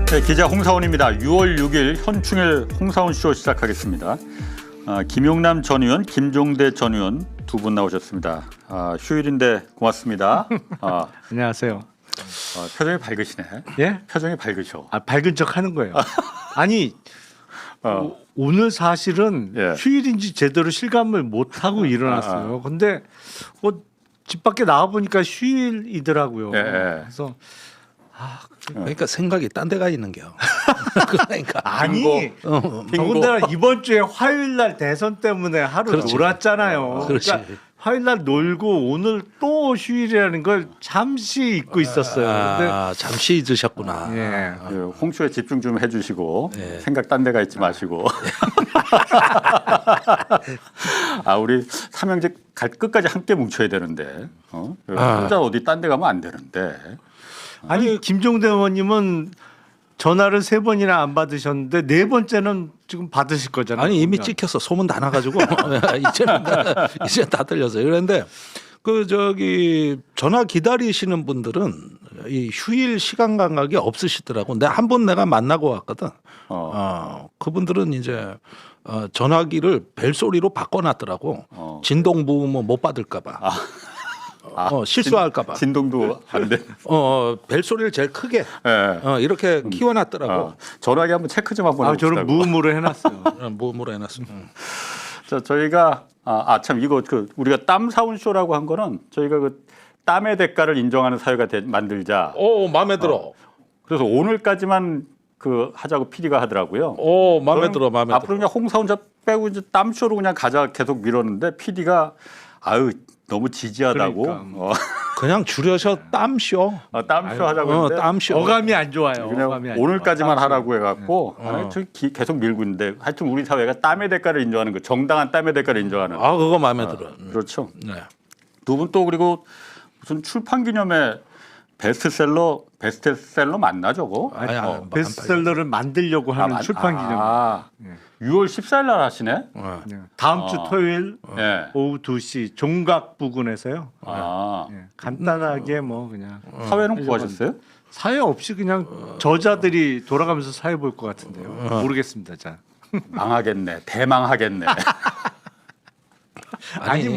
네, 기자 홍사원입니다. 6월 6일 현충일 홍사원 쇼 시작하겠습니다. 김용남 전 의원, 김종대 전 의원 두 분 나오셨습니다. 휴일인데 고맙습니다. 안녕하세요. 표정이 밝으시네. 예? 표정이 밝으셔. 밝은 척 하는 거예요. 아니 오늘 사실은 예. 휴일인지 제대로 실감을 못 하고 일어났어요. 근데 집 밖에 나와 보니까 휴일이더라고요. 예, 예. 그래서 그러니까 생각이 딴 데가 있는겨. 그러니까 아니 더군다나 이번 주에 화요일 날 대선 때문에 하루 그렇지. 놀았잖아요. 그렇지. 그러니까 화요일 날 놀고 오늘 또 휴일이라는 걸 잠시 잊고 있었어요. 잠시 잊으셨구나. 근데 예. 홍쇼에 집중 좀 해주시고 네. 생각 딴 데가 있지 마시고. 우리 삼형제 끝까지 함께 뭉쳐야 되는데 혼자 어디 딴 데 가면 안 되는데. 아니 김종대 의원님은 전화를 3번이나 안 받으셨는데 4번째는 지금 받으실 거잖아요. 아니 이미 그러면. 찍혀서 소문 다 나가지고 이제 다 들렸어요. 그런데 전화 기다리시는 분들은 이 휴일 시간 감각이 없으시더라고. 내가 한 분 내가 만나고 왔거든. 그분들은 이제 전화기를 벨소리로 바꿔놨더라고. 진동부음은 못 받을까봐. 실수할까봐. 진동도 안 돼. 벨소리를 제일 크게 예. 이렇게 키워놨더라고. 전화기 한번 체크 좀 한번 해봅시다. 저는 무음으로 해놨어요. 무음으로 해놨어. 저희가 참 이거 우리가 땀 사운 쇼라고 한 거는 저희가 땀의 대가를 인정하는 사회가 만들자. 마음에 들어. 그래서 오늘까지만 하자고 PD가 하더라고요. 마음에 들어. 앞으로 그냥 홍사원 빼고 이제 땀 쇼로 그냥 가자 계속 밀었는데 PD가 너무 지지하다고. 그러니까. 그냥 줄여서 땀쇼. 땀 쇼 하자고 했는데 땀쇼. 어감이 안 좋아요. 그냥 어감이 안 오늘까지만 좋아. 하라고 해갖고 계속 밀고 있는데 하여튼 우리 사회가 땀의 대가를 인정하는 거, 정당한 땀의 대가를 인정하는. 그거 마음에 들어. 그렇죠. 네. 두 분 또 그리고 무슨 출판 기념회 베스트셀러 맞나 저거? 베스트셀러를 만들려고 하는 출판 기념. 6월 14일 날 하시네. 다음 주 토요일 예. 오후 2시 종각 부근에서요. 예. 간단하게 그냥 사회는 구하셨어요? 사회 없이 그냥 저자들이 돌아가면서 사회 볼 것 같은데요. 모르겠습니다. 자. 망하겠네. 대망하겠네. 아니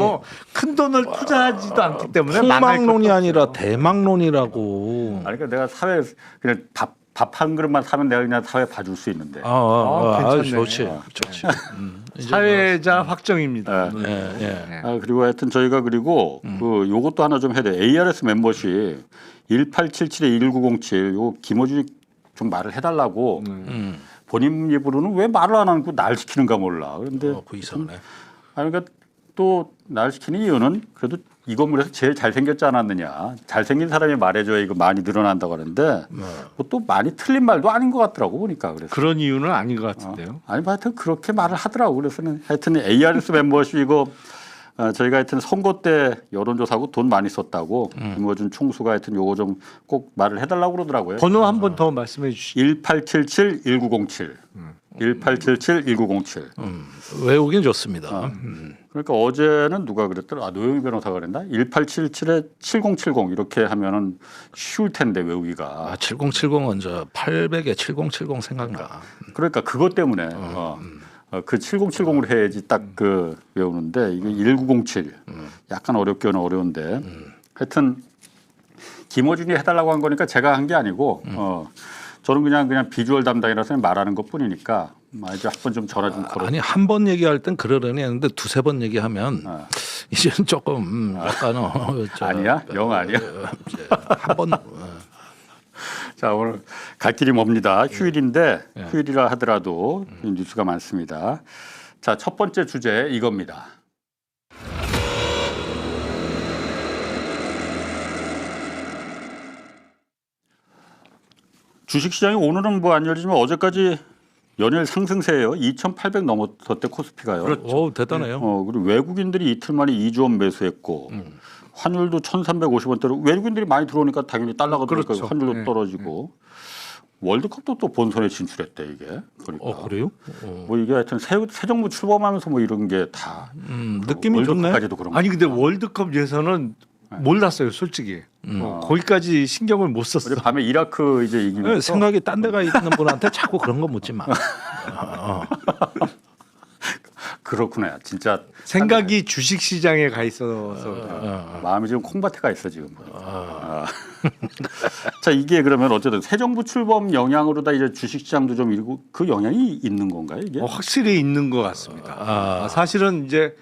큰 돈을 투자하지도 않기 때문에 폭망론이 아니라 대망론이라고. 그러니까 내가 사회 그냥 밥 한 그릇만 사면 내가 그냥 사회 봐줄 수 있는데. 괜찮네. 좋지. 사회자 확정입니다. 그리고 하여튼 저희가 그리고 요것도 하나 좀 해야 돼. ARS 멤버십 1877-1907 요 김어준이 좀 말을 해달라고. 본인 입으로는 왜 말을 안 하고 날 시키는가 몰라. 그런데 그 이상네. 그러니까 또 날 시키는 이유는 그래도 이 건물에서 제일 잘생겼지 않았느냐. 잘생긴 사람이 말해줘야 이거 많이 늘어난다고 하는데 또 많이 틀린 말도 아닌 것 같더라고 보니까. 그래서 그런 이유는 아닌 것 같은데요. 하여튼 그렇게 말을 하더라고. 그래서는 하여튼 ARS 멤버십 이거 저희가 하여튼 선거 때 여론조사하고 돈 많이 썼다고 김어준 총수가 하여튼 요거 좀 꼭 말을 해달라고 그러더라고요. 번호 한 번 더 말씀해 주시죠. 1877-1907. 1877-1907. 외우긴 좋습니다. 그러니까 어제는 누가 그랬더라? 노영희 변호사가 그랬나? 1877-7070 이렇게 하면은 쉬울 텐데 외우기가. 7070은 저 800에 7070 생각나. 그러니까 그것 때문에 그 7070으로 해야지 딱 외우는데 이게 1907 약간 어렵기는 어려운데 하여튼 김어준이 해달라고 한 거니까 제가 한 게 아니고 저는 그냥 비주얼 담당이라서 말하는 것뿐이니까 이제 한번 좀 전화 좀 걸어. 아니 한 번 얘기할 땐 그러려니 했는데 두세 번 얘기하면 이제는 조금 약간 아니야? 영 아니야? 한 번. 자 오늘 갈 길이 멉니다. 휴일인데 휴일이라 하더라도 뉴스가 많습니다. 자 첫 번째 주제 이겁니다. 주식시장이 오늘은 안 열리지만 어제까지 연일 상승세예요. 2,800 넘었었대 코스피가요. 그렇죠. 대단해요. 그리고 외국인들이 이틀 만에 2조 원 매수했고 환율도 1,350원대로 외국인들이 많이 들어오니까 당연히 달러가 들어오니까 환율도 떨어지고 월드컵도 또 본선에 진출했대 이게. 그러니까. 그래요? 이게 하여튼 새 정부 출범하면서 이런 게 다 느낌이 좋네. 월드컵까지도 그런 거. 아니 근데 월드컵 예선은 몰랐어요, 솔직히. 거기까지 신경을 못 썼어. 어제 밤에 이라크 이제 이기면서 생각이 딴 데가 있는 분한테 자꾸 그런 거 묻지 마. 그렇구나. 진짜 생각이 주식 시장에 가 있어서 그래요. 마음이 지금 콩밭에 가 있어 지금. 자 이게 그러면 어쨌든 새 정부 출범 영향으로다 이제 주식시장도 좀 일고 그 영향이 있는 건가요 이게? 확실히 있는 것 같습니다. 사실은 이제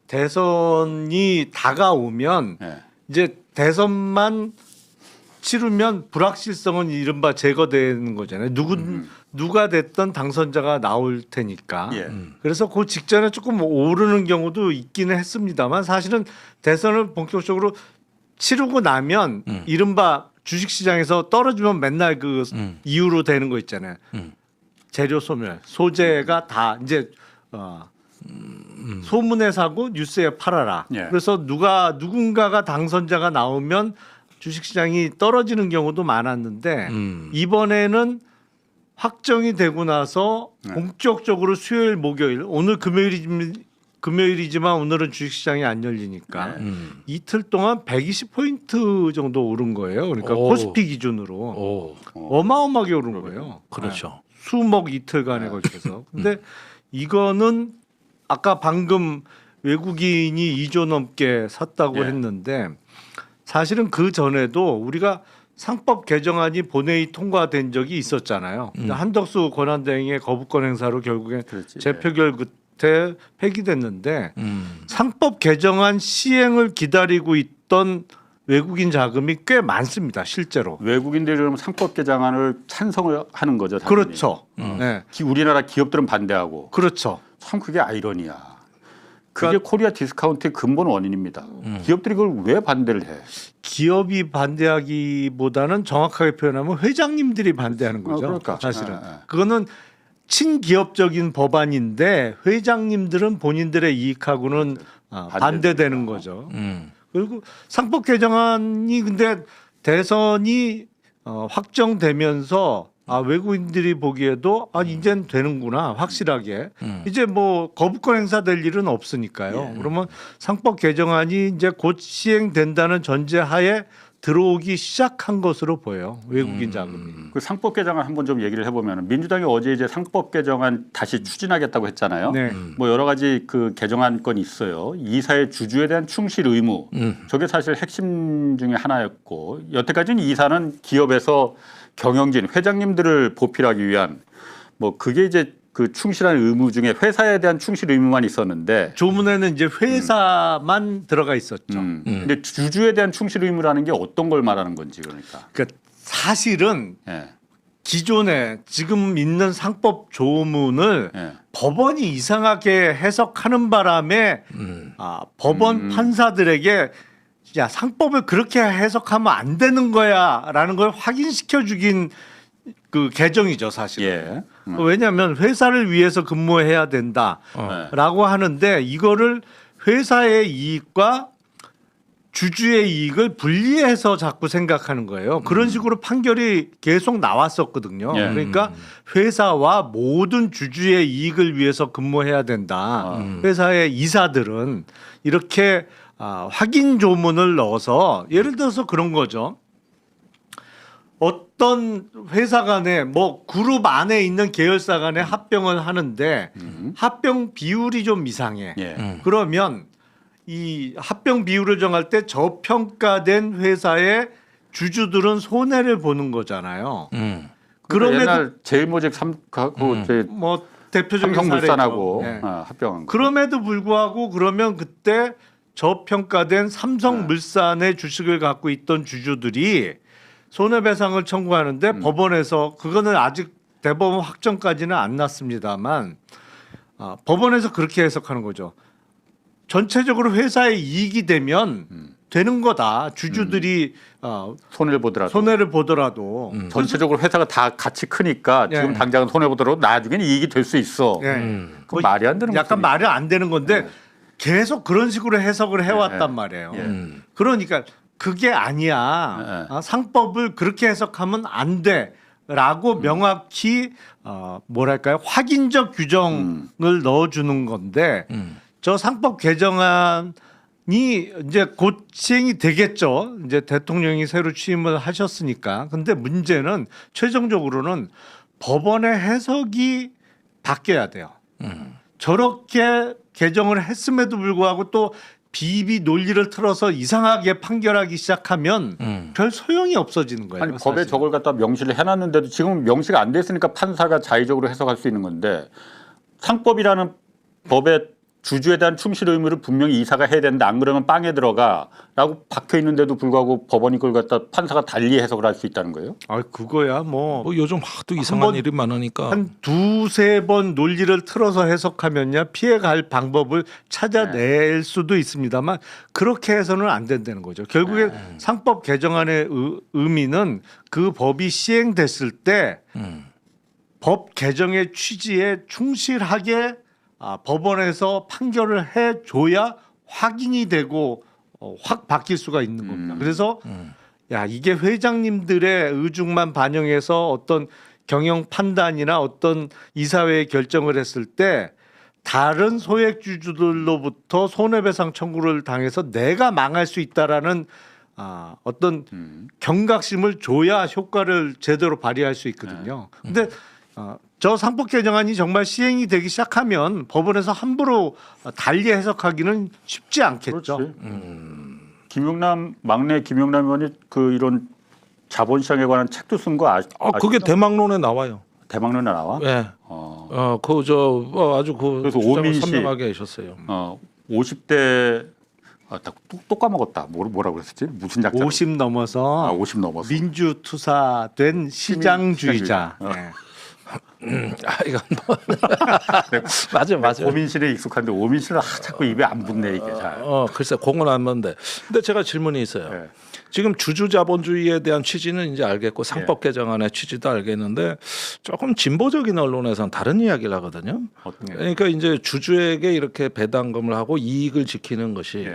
대선이 다가오면 네. 이제 대선만 치르면 불확실성은 이른바 제거되는 거잖아요. 누가 됐던 당선자가 나올 테니까. 예. 그래서 그 직전에 조금 오르는 경우도 있기는 했습니다만 사실은 대선을 본격적으로 치르고 나면 이른바 주식시장에서 떨어지면 맨날 그 이유로 되는 거 있잖아요. 재료 소멸, 소재가 다 이제 소문에 사고 뉴스에 팔아라. 예. 그래서 누군가가 당선자가 나오면 주식시장이 떨어지는 경우도 많았는데 이번에는 확정이 되고 나서 본격적으로 수요일, 목요일, 오늘 금요일이지만 오늘은 주식시장이 안 열리니까 이틀 동안 120포인트 정도 오른 거예요. 그러니까 오. 코스피 기준으로 오, 어마어마하게 오른 거예요. 그렇죠. 수목 이틀간에 걸쳐서. 근데 이거는 아까 방금 외국인이 2조 넘게 샀다고 예. 했는데 사실은 그 전에도 우리가 상법 개정안이 본회의 통과된 적이 있었잖아요. 근데 한덕수 권한대행의 거부권 행사로 결국엔 그렇지. 재표결 끝에 폐기됐는데 상법 개정안 시행을 기다리고 있던 외국인 자금이 꽤 많습니다. 실제로. 외국인들이 그러면 상법 개정안을 찬성을 하는 거죠. 당연히. 그렇죠. 네. 우리나라 기업들은 반대하고 그렇죠. 참 그게 아이러니야. 그게 그러니까 코리아 디스카운트의 근본 원인입니다. 기업들이 그걸 왜 반대를 해? 기업이 반대하기보다는 정확하게 표현하면 회장님들이 반대하는 거죠. 그러니까. 사실은 예, 예. 그거는 친기업적인 법안인데 회장님들은 본인들의 이익하고는 반대되는 거죠. 그리고 상법 개정안이 근데 대선이 확정되면서 외국인들이 보기에도 이젠 되는구나 확실하게 이제 뭐 거부권 행사될 일은 없으니까요. 그러면 상법 개정안이 이제 곧 시행된다는 전제하에 들어오기 시작한 것으로 보여요. 외국인 자금이. 그 상법 개정안 한번 좀 얘기를 해보면 민주당이 어제 이제 상법 개정안 다시 추진하겠다고 했잖아요. 네. 뭐 여러 가지 그 개정안건이 있어요. 이사의 주주에 대한 충실 의무. 저게 사실 핵심 중에 하나였고 여태까지는 이사는 기업에서 경영진 회장님들을 보필하기 위한 뭐 그게 이제 그 충실한 의무 중에 회사에 대한 충실 의무만 있었는데 조문에는 이제 회사만 들어가 있었죠. 근데 주주에 대한 충실 의무라는 게 어떤 걸 말하는 건지 그러니까. 그러니까 사실은 예. 기존에 지금 있는 상법 조문을 예. 법원이 이상하게 해석하는 바람에 법원 판사들에게 야 상법을 그렇게 해석하면 안 되는 거야라는 걸 확인시켜 주긴 그 개정이죠 사실. 예. 왜냐하면 회사를 위해서 근무해야 된다라고 하는데 이거를 회사의 이익과 주주의 이익을 분리해서 자꾸 생각하는 거예요. 그런 식으로 판결이 계속 나왔었거든요. 예. 그러니까 회사와 모든 주주의 이익을 위해서 근무해야 된다. 회사의 이사들은 이렇게 확인 조문을 넣어서 예를 들어서 그런 거죠. 어떤 회사 간에 뭐 그룹 안에 있는 계열사 간에 합병을 하는데 합병 비율이 좀 이상해. 예. 그러면 이 합병 비율을 정할 때 저평가된 회사의 주주들은 손해를 보는 거잖아요. 그러면 그럼에도 옛날 제일모직 뭐 대표적인 삼성물산하고 사례죠. 예. 합병한 거. 그럼에도 불구하고 그러면 그때 저평가된 삼성물산의 주식을 갖고 있던 주주들이 손해배상을 청구하는데 법원에서 그거는 아직 대법원 확정까지는 안 났습니다만 법원에서 그렇게 해석하는 거죠. 전체적으로 회사의 이익이 되면 되는 거다. 주주들이 손해를 보더라도 전체적으로 회사가 다 같이 크니까 지금 당장은 손해 보더라도 나중에는 이익이 될 수 있어. 그건 말이 안 되는 거죠. 약간 말이 안 되는 건데 계속 그런 식으로 해석을 해왔단 말이에요. 그러니까 그게 아니야. 상법을 그렇게 해석하면 안 돼라고 명확히 뭐랄까요 확인적 규정을 넣어주는 건데 저 상법 개정안이 이제 곧 시행이 되겠죠. 이제 대통령이 새로 취임을 하셨으니까. 근데 문제는 최종적으로는 법원의 해석이 바뀌어야 돼요. 저렇게 개정을 했음에도 불구하고 또 비비 논리를 틀어서 이상하게 판결하기 시작하면 별 소용이 없어지는 거예요. 아니 법에 사실. 저걸 갖다 명시를 해놨는데도 지금 명시가 안 됐으니까 판사가 자의적으로 해석할 수 있는 건데 상법이라는 법의 주주에 대한 충실 의무를 분명히 이사가 해야 되는데 안 그러면 빵에 들어가라고 박혀 있는데도 불구하고 법원이 그걸 갖다 판사가 달리 해석을 할 수 있다는 거예요? 아 그거야 뭐. 뭐 요즘 하도 이상한 일이 많으니까 한 두세 번 논리를 틀어서 해석하면야 피해갈 방법을 찾아낼 수도 있습니다만 그렇게 해서는 안 된다는 거죠. 결국에 상법 개정안의 의미는 그 법이 시행됐을 때 법 개정의 취지에 충실하게 법원에서 판결을 해줘야 확인이 되고 확 바뀔 수가 있는 겁니다. 그래서 야 이게 회장님들의 의중만 반영해서 어떤 경영 판단이나 어떤 이사회의 결정을 했을 때 다른 소액주주들로부터 손해배상 청구를 당해서 내가 망할 수 있다라는 어떤 경각심을 줘야 효과를 제대로 발휘할 수 있거든요. 근데 저 상법 개정안이 정말 시행이 되기 시작하면 법원에서 함부로 달리 해석하기는 쉽지 않겠죠. 그렇지. 김용남 막내 김용남 의원이 그 이런 자본시장에 관한 책도 쓴 거 그게 대망론에 나와요. 대망론에 나와? 네. 아주 그 그래서 주장을 오민씨 선명하게 하셨어요. 50대 또 까먹었다. 뭐라고 그랬었지? 무슨 작자? 50 넘어서 50 넘어서 민주투사된 시장주의자. 네. 이건 뭐 맞아. 오민실에 익숙한데 오민실은 자꾸 입에 안 붙네 이게 잘. 글쎄 공은 안 맞는데. 근데 제가 질문이 있어요. 네. 지금 주주자본주의에 대한 취지는 이제 알겠고 상법 개정안의 취지도 알겠는데 조금 진보적인 언론에서는 다른 이야기를 하거든요. 그러니까 이제 주주에게 이렇게 배당금을 하고 이익을 지키는 것이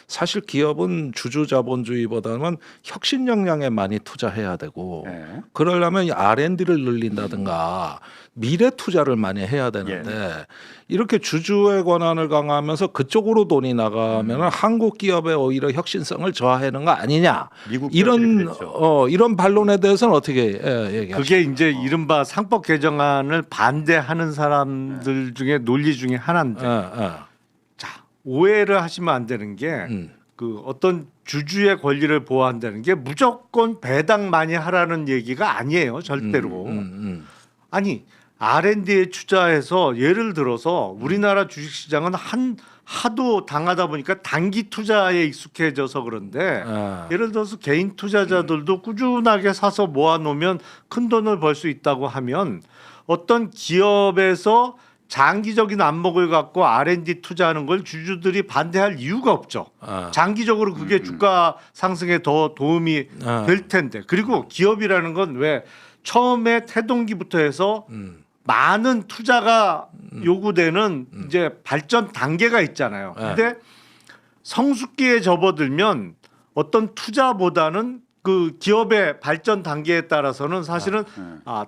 사실 기업은 주주자본주의보다는 혁신 역량에 많이 투자해야 되고 그러려면 이 R&D를 늘린다든가 미래 투자를 많이 해야 되는데 이렇게 주주의 권한을 강화하면서 그쪽으로 돈이 나가면 한국 기업의 오히려 혁신성을 저하하는 거 아니냐 이런 반론에 대해서는 어떻게 얘기하십니까? 그게 이제 이른바 상법 개정안을 반대하는 사람들 중에 논리 중에 하나인데 자 오해를 하시면 안 되는 게 그 어떤 주주의 권리를 보호한다는 게 무조건 배당 많이 하라는 얘기가 아니에요 절대로. 아니 R&D에 투자해서 예를 들어서 우리나라 주식시장은 하도 당하다 보니까 단기 투자에 익숙해져서 그런데 예를 들어서 개인 투자자들도 꾸준하게 사서 모아놓으면 큰 돈을 벌 수 있다고 하면 어떤 기업에서 장기적인 안목을 갖고 R&D 투자하는 걸 주주들이 반대할 이유가 없죠. 장기적으로 그게 주가 상승에 더 도움이 될 텐데. 그리고 기업이라는 건 왜 처음에 태동기부터 해서 많은 투자가 요구되는 이제 발전 단계가 있잖아요. 근데 성숙기에 접어들면 어떤 투자보다는 그 기업의 발전 단계에 따라서는 사실은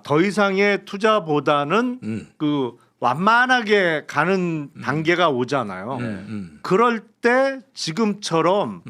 더 이상의 투자보다는 그 완만하게 가는 단계가 오잖아요. 그럴 때 지금처럼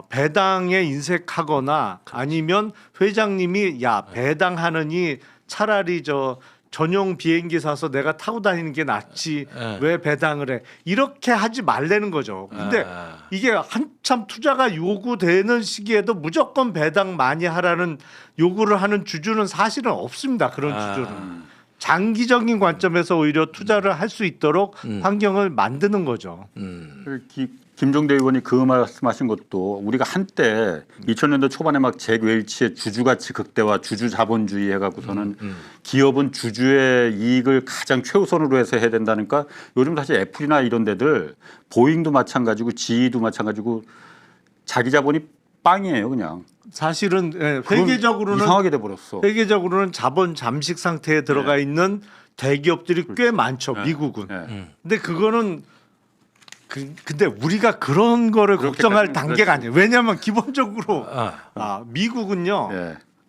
배당에 인색하거나 아니면 회장님이 야 배당하느니 차라리 저 전용 비행기 사서 내가 타고 다니는 게 낫지 왜 배당을 해 이렇게 하지 말라는 거죠. 근데 이게 한참 투자가 요구되는 시기에도 무조건 배당 많이 하라는 요구를 하는 주주는 사실은 없습니다. 그런 주주는. 장기적인 관점에서 오히려 투자를 할 수 있도록 환경을 만드는 거죠. 김종대 의원이 그 말씀하신 것도 우리가 한때 2000년대 초반에 막 잭 웰치의 주주가치 극대화, 주주 자본주의 해갖고서는 기업은 주주의 이익을 가장 최우선으로 해서 해야 된다니까 요즘 사실 애플이나 이런 데들 보잉도 마찬가지고 GE도 마찬가지고 자기 자본이 빵이에요 그냥. 사실은 회계적으로는 이상하게 돼 버렸어. 회계적으로는 자본 잠식 상태에 들어가 있는 대기업들이 꽤 많죠. 미국은. 근데 그거는 근데 우리가 그런 거를 걱정할 단계가 아니에요. 왜냐하면 기본적으로 미국은요.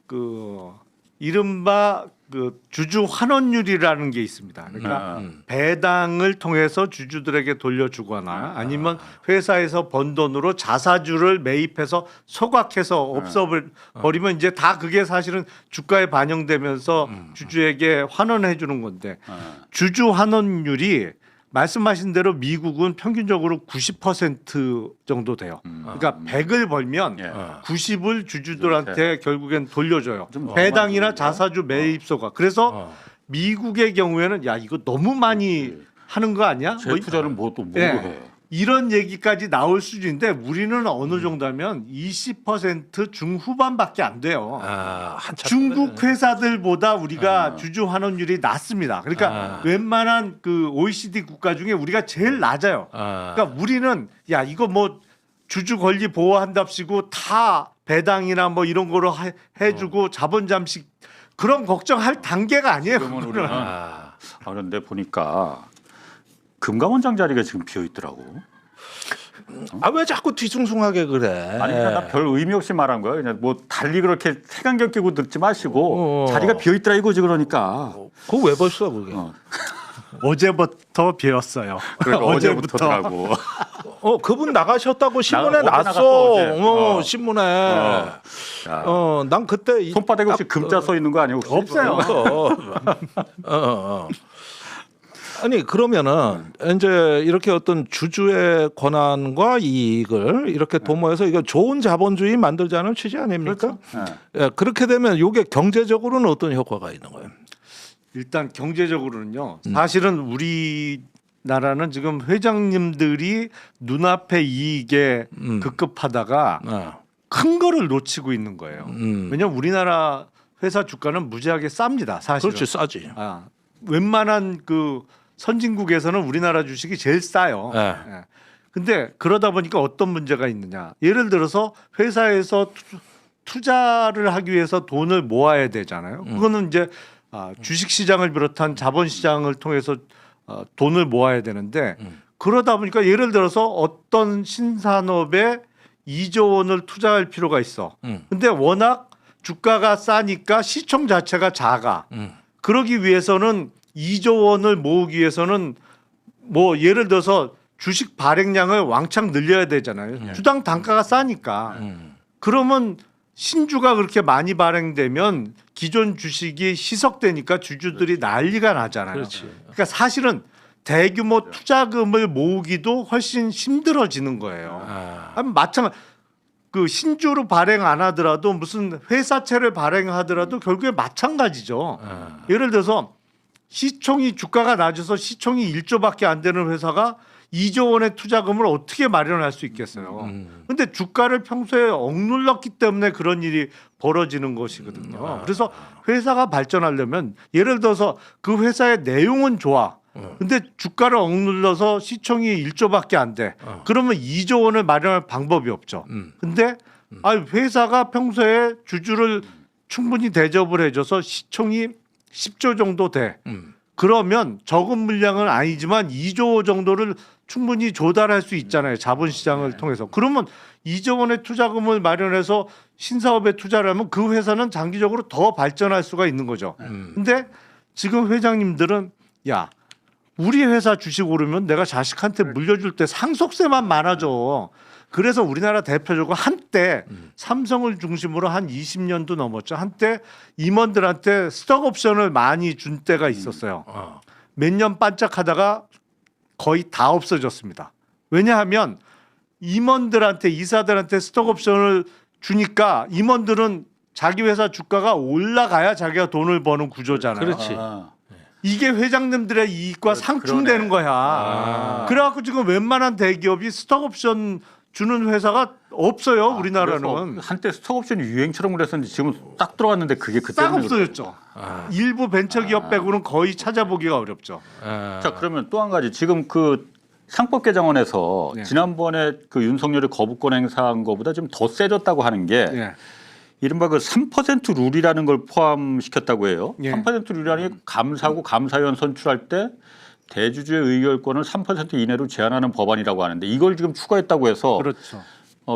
그 이른바 그 주주 환원율이라는 게 있습니다. 그러니까 배당을 통해서 주주들에게 돌려주거나 아니면 회사에서 번 돈으로 자사주를 매입해서 소각해서 없어버리면 이제 다 그게 사실은 주가에 반영되면서 주주에게 환원해 주는 건데 주주 환원율이 말씀하신 대로 미국은 평균적으로 90% 정도 돼요. 그러니까 100을 벌면 예. 90을 주주들한테 결국엔 돌려줘요. 배당이나 자사주 매입소가. 그래서 미국의 경우에는 야 이거 너무 많이 하는 거 아니야? 뭐 재투자를 뭐또 뭐로 예. 해? 이런 얘기까지 나올 수준인데 우리는 어느 정도면 20% 중후반밖에 안 돼요. 한참 중국 회사들보다 우리가 주주 환원율이 낮습니다. 그러니까 웬만한 그 OECD 국가 중에 우리가 제일 낮아요. 그러니까 우리는 야 이거 뭐 주주 권리 보호한답시고 다 배당이나 뭐 이런 거로 해주고 자본 잠식 그런 걱정할 단계가 아니에요. 그러면 우리는 그런데 보니까 금감원장 자리가 지금 비어 있더라고. 왜 자꾸 뒤숭숭하게 그래? 아니 나 별 의미 없이 말한 거야. 그냥 뭐 달리 그렇게 색안경 끼고 듣지 마시고 자리가 비어 있더라 이거지 그러니까. 그거 왜 벌써 그게? 어제부터 비었어요. 그러니까 어제부터더라고. 그분 나가셨다고 신문에 어제 났어. 나갔어, 어제. 신문에. 야. 난 그때 손바닥에 혹시 금자 써 있는 거 아니에요? 혹시? 없어요. 아니 그러면은 이제 이렇게 어떤 주주의 권한과 이익을 이렇게 도모해서 이거 좋은 자본주의 만들자는 취지 아닙니까? 그렇죠. 예, 그렇게 되면 이게 경제적으로는 어떤 효과가 있는 거예요? 일단 경제적으로는요. 사실은 우리나라는 지금 회장님들이 눈앞의 이익에 급급하다가 큰 거를 놓치고 있는 거예요. 왜냐하면 우리나라 회사 주가는 무지하게 쌉니다. 사실은. 그렇지 싸지. 웬만한 그 선진국에서는 우리나라 주식이 제일 싸요. 네. 예. 근데 그러다 보니까 어떤 문제가 있느냐. 예를 들어서 회사에서 투자를 하기 위해서 돈을 모아야 되잖아요. 그거는 이제 주식 시장을 비롯한 자본 시장을 통해서 돈을 모아야 되는데 그러다 보니까 예를 들어서 어떤 신산업에 2조 원을 투자할 필요가 있어. 근데 워낙 주가가 싸니까 시총 자체가 작아. 그러기 위해서는 2조 원을 모으기 위해서는 뭐 예를 들어서 주식 발행량을 왕창 늘려야 되잖아요. 주당 단가가 싸니까. 그러면 신주가 그렇게 많이 발행되면 기존 주식이 희석되니까 주주들이 난리가 나잖아요. 그렇지. 그러니까 사실은 대규모 투자금을 모으기도 훨씬 힘들어지는 거예요. 마찬가지. 그 신주로 발행 안 하더라도 무슨 회사채를 발행하더라도 결국에 마찬가지죠. 예를 들어서 시총이 주가가 낮아서 시총이 1조밖에 안 되는 회사가 2조 원의 투자금을 어떻게 마련할 수 있겠어요. 근데 주가를 평소에 억눌렀기 때문에 그런 일이 벌어지는 것이거든요. 그래서 회사가 발전하려면 예를 들어서 그 회사의 내용은 좋아. 근데 주가를 억눌러서 시총이 1조밖에 안 돼. 그러면 2조 원을 마련할 방법이 없죠. 근데 회사가 평소에 주주를 충분히 대접을 해줘서 시총이 10조 정도 돼. 그러면 적은 물량은 아니지만 2조 정도를 충분히 조달할 수 있잖아요. 자본시장을 통해서. 그러면 2조 원의 투자금을 마련해서 신사업에 투자를 하면 그 회사는 장기적으로 더 발전할 수가 있는 거죠. 근데 지금 회장님들은 야 우리 회사 주식 오르면 내가 자식한테 물려줄 때 상속세만 많아져. 그래서 우리나라 대표적으로 한때 삼성을 중심으로 한 20년도 넘었죠. 한때 임원들한테 스톡 옵션을 많이 준 때가 있었어요. 몇 년 반짝하다가 거의 다 없어졌습니다. 왜냐하면 임원들한테 이사들한테 스톡 옵션을 주니까 임원들은 자기 회사 주가가 올라가야 자기가 돈을 버는 구조잖아요. 그렇지. 이게 회장님들의 이익과 상충되는 거야. 그래갖고 지금 웬만한 대기업이 스톡 옵션 주는 회사가 없어요. 우리나라는. 한때 스톡옵션이 유행처럼 그랬었는데 지금 딱 들어왔는데 그게 그때 싹 없어졌죠. 일부 벤처기업 빼고는 거의 찾아보기가 어렵죠. 자 그러면 또 한 가지 지금 그 상법 개정안에서 네. 지난번에 그 윤석열이 거부권 행사한 것보다 좀 더 세졌다고 하는 게 예. 이른바 그 3% 룰이라는 걸 포함시켰다고 해요. 예. 3% 룰이라는 게 감사하고 감사위원 선출할 때 대주주의 의결권을 3% 이내로 제한하는 법안이라고 하는데 이걸 지금 추가했다고 해서 그렇죠.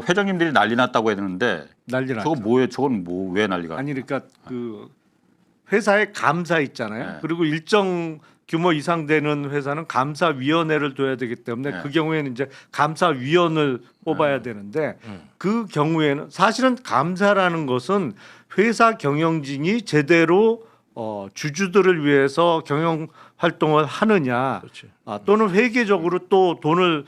회장님들이 난리 났다고 했는데 난리 났죠. 저건 뭐예요? 저건 뭐 왜 난리가? 아니 그러니까 그 회사의 감사 있잖아요. 네. 그리고 일정 규모 이상 되는 회사는 감사위원회를 둬야 되기 때문에 네. 그 경우에는 이제 감사위원을 뽑아야 되는데 그 경우에는 사실은 감사라는 것은 회사 경영진이 제대로 주주들을 위해서 경영 활동을 하느냐 그렇지. 또는 회계적으로 또 돈을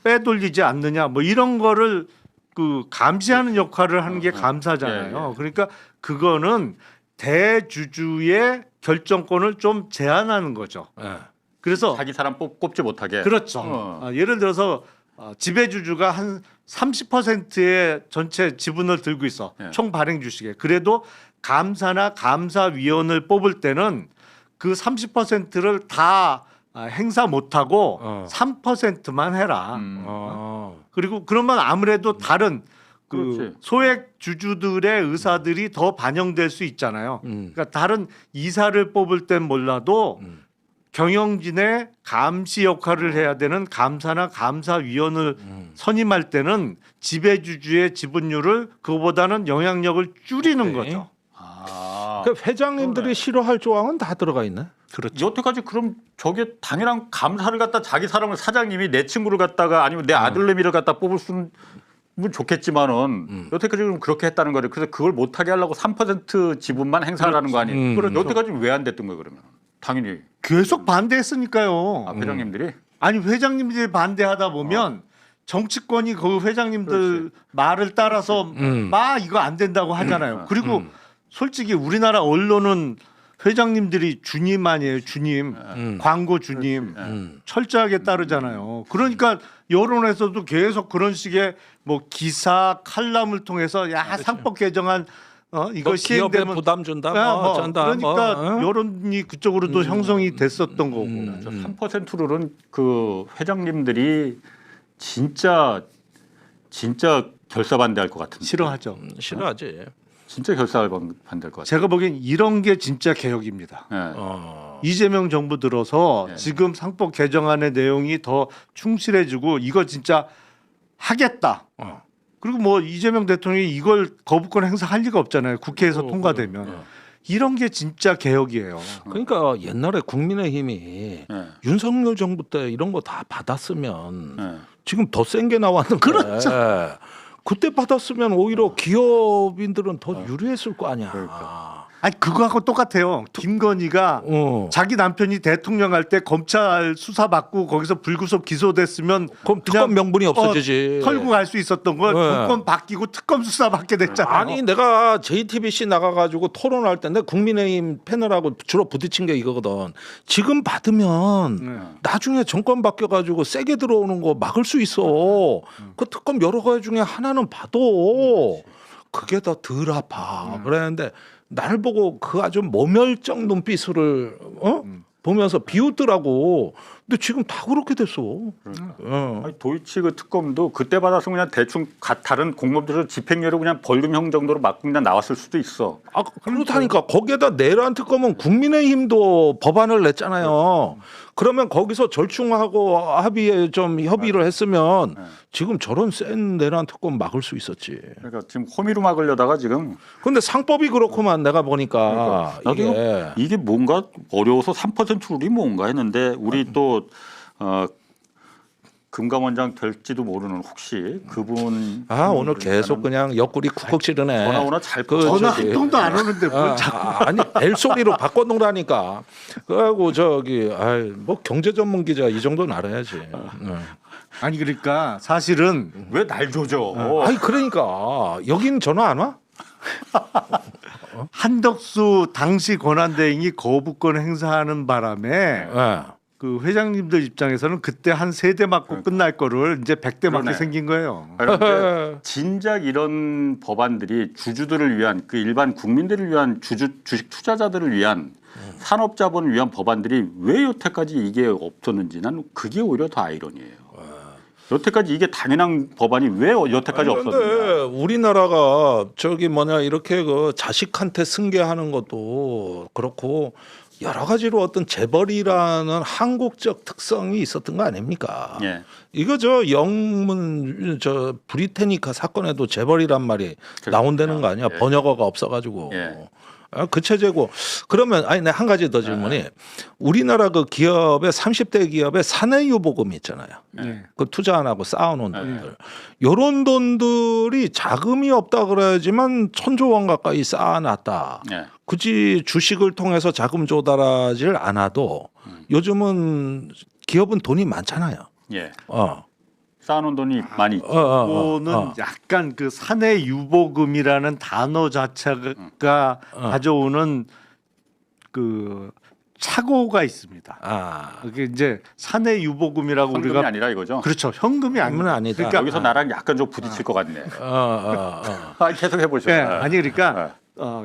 빼돌리지 않느냐 뭐 이런 거를 그 감시하는 역할을 하는 게 감사잖아요. 예, 예. 그러니까 그거는 대주주의 결정권을 좀 제한하는 거죠. 예. 그래서 자기 사람 꼽지 못하게. 그렇죠. 예를 들어서 지배주주가 한 30%의 전체 지분을 들고 있어. 예. 총 발행 주식에. 그래도 감사나 감사위원을 뽑을 때는 그 30%를 다 행사 못하고 3%만 해라. 그리고 그러면 아무래도 다른 그 그렇지. 소액 주주들의 의사들이 더 반영될 수 있잖아요. 그러니까 다른 이사를 뽑을 땐 몰라도 경영진의 감시 역할을 해야 되는 감사나 감사위원을 선임할 때는 지배주주의 지분율을 그거보다는 영향력을 줄이는 오케이. 거죠. 그 회장님들이 싫어할 조항은 다 들어가 있네. 그렇죠. 여태까지 그럼 저게 당연한 감사를 갖다 자기 사람을 사장님이 내 친구를 갖다가 아니면 내 아들내미를 갖다 뽑을 수는 좋겠지만은 여태까지 그럼 그렇게 했다는 거를 그래서 그걸 못하게 하려고 3% 지분만 행사를 하는 거 아니에요? 그렇죠. 여태까지 왜 안 됐던 거예요 그러면? 당연히 계속 반대했으니까요. 회장님들이 아니 회장님들이 반대하다 보면 정치권이 그 회장님들 말을 따라서 막 이거 안 된다고 하잖아요. 그리고 솔직히 우리나라 언론은 회장님들이 주님 아니에요, 주님. 광고 주님. 철저하게 따르잖아요. 그러니까 여론에서도 계속 그런 식의 뭐 기사, 칼럼을 통해서 야 상법 개정안 이거 뭐 기업에 시행되면 부담 준다, 야, 뭐 어쩐다, 그러니까 뭐, 여론이 그쪽으로도 형성이 됐었던 거고. 3%로는 그 회장님들이 진짜 결사반대할 것 같은데. 싫어하죠. 싫어하지. 진짜 결사반대할 것 같아요. 제가 보기엔 이런 게 진짜 개혁입니다. 예. 이재명 정부 들어서 네. 지금 상법 개정안의 내용이 더 충실해지고 이거 진짜 하겠다. 그리고 뭐 이재명 대통령이 이걸 거부권 행사할 리가 없잖아요. 국회에서 통과되면. 이런 게 진짜 개혁이에요. 그러니까 옛날에 국민의힘이 예. 윤석열 정부 때 이런 거 다 받았으면 예. 지금 더 센 게 나왔는데 그렇죠. 그때 받았으면 오히려 기업인들은 더 유리했을 거 아니야. 아니 그거하고 똑같아요. 김건희가 자기 남편이 대통령 할 때 검찰 수사 받고 거기서 불구속 기소됐으면 그럼 특검 명분이 없어지지. 털고 갈 수 있었던 걸 네. 정권 바뀌고 특검 수사 받게 됐잖아요. 아니 내가 JTBC 나가가지고 토론할 때 내 국민의힘 패널하고 주로 부딪힌 게 이거거든. 지금 받으면 나중에 정권 바뀌어가지고 세게 들어오는 거 막을 수 있어. 그 특검 여러 가지 중에 하나는 봐도 그게 더 덜 아파. 그랬는데 나를 보고 그 아주 모멸적 눈빛을 보면서 비웃더라고. 근데 지금 다 그렇게 됐어. 아니, 도이치 그 특검도 그때 받았으면 그냥 대충 다른 공범들은 집행유예로 그냥 벌금형 정도로 맞고 그냥 나왔을 수도 있어. 아 그렇다니까 거기에다 내란 특검은 국민의힘도 법안을 냈잖아요. 그러면 거기서 절충하고 합의에 좀 협의를 했으면 지금 저런 센 내란 특검 막을 수 있었지. 그러니까 지금 호미로 막으려다가 지금 근데 상법이 그렇구만 내가 보니까 나도 이게 뭔가 어려워서 3% 룰이 뭔가 했는데 우리 또 금감원장 될지도 모르는 혹시 그분 오늘 계속 그냥 옆구리 쿡쿡 찌르네. 전화 오나 잘 전화 저기- 한 통도 안 오는데 뭘 자꾸 아니 벨소리로 바꿔놓으라니까. 그리고 저기 뭐 경제 전문 기자 이 정도는 알아야지. 아니 그러니까 사실은 왜 날 조져? 아니 그러니까 여긴 전화 안 와? 한덕수 당시 권한대행이 거부권 행사하는 바람에 예. 그 회장님들 입장에서는 그때 한 3대 맞고 끝날 거를 이제 100대 맞게 그러네. 생긴 거예요. 그런데 진작 이런 법안들이 주주들을 위한 그 일반 국민들을 위한 주식 투자자들을 위한 산업자본을 위한 법안들이 왜 여태까지 이게 없었는지 나는 그게 오히려 더 아이러니예요. 여태까지 이게 당연한 법안이 왜 여태까지 없었는가? 그런데 우리나라가 저기 이렇게 그 자식한테 승계하는 것도 그렇고 여러 가지로 어떤 재벌이라는 한국적 특성이 있었던 거 아닙니까? 예. 이거 영문 브리테니카 사건에도 재벌이란 말이 나온다는 거 아니야? 예. 번역어가 없어가지고. 예. 그 체제고 그러면 아니 내가 한 가지 더 질문이 우리나라 그 기업의 30대 기업의 사내유보금이 있잖아요. 네. 그 투자 안 하고 쌓아놓은 돈들, 요런 돈들이 자금이 없다 그래야지만 1,000조 원 가까이 쌓아놨다. 예. 굳이 주식을 통해서 자금 조달하지를 않아도 요즘은 기업은 돈이 많잖아요. 예. 쌓아놓은 돈이 많이 있죠. 그거는 약간 그 사내 유보금이라는 단어 자체가 가져오는 그 착오가 있습니다. 그게 이제 사내 유보금이라고 현금이 우리가 아니라 이거죠. 그렇죠. 현금이 아닙니다. 아니다. 그러니까 여기서 나랑 약간 좀 부딪힐 것 같네. 계속 해보죠. 네, 아니 그러니까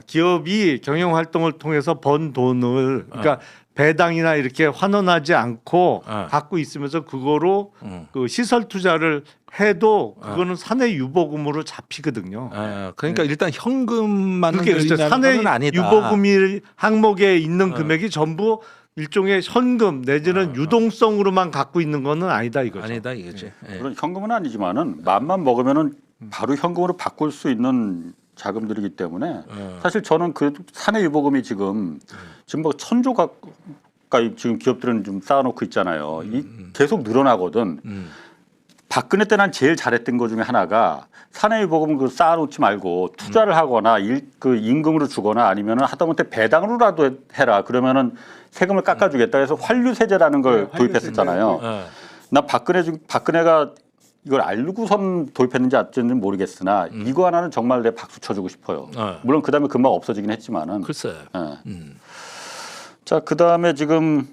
기업이 경영 활동을 통해서 번 돈을 그러니까 배당이나 이렇게 환원하지 않고 갖고 있으면서 그거로 그 시설 투자를 해도 그거는 사내 유보금으로 잡히거든요. 그러니까 일단 현금만 그게 그렇죠. 사내 아니다. 유보금이 항목에 있는 금액이 전부 일종의 현금 내지는 유동성으로만 갖고 있는 거는 아니다 이거죠. 아니다 이거지. 예. 물론 현금은 아니지만은 맘만 먹으면은 바로 현금으로 바꿀 수 있는 자금들이기 때문에 사실 저는 그 사내 유보금이 지금 뭐 1,000조 가까이 지금 기업들은 좀 쌓아놓고 있잖아요. 이 계속 늘어나거든. 박근혜 때 난 제일 잘했던 것 중에 하나가 사내 유보금 그 쌓아놓지 말고 투자를 하거나 그 임금으로 주거나 아니면은 하다못해 배당으로라도 해라. 그러면은 세금을 깎아주겠다 해서 환류세제라는 걸 도입했었잖아요. 나 박근혜가 이걸 알고선 도입했는지 어쩐지는 모르겠으나 이거 하나는 정말 내 박수 쳐주고 싶어요. 물론 그 다음에 금방 없어지긴 했지만은. 글쎄. 자, 그 다음에 지금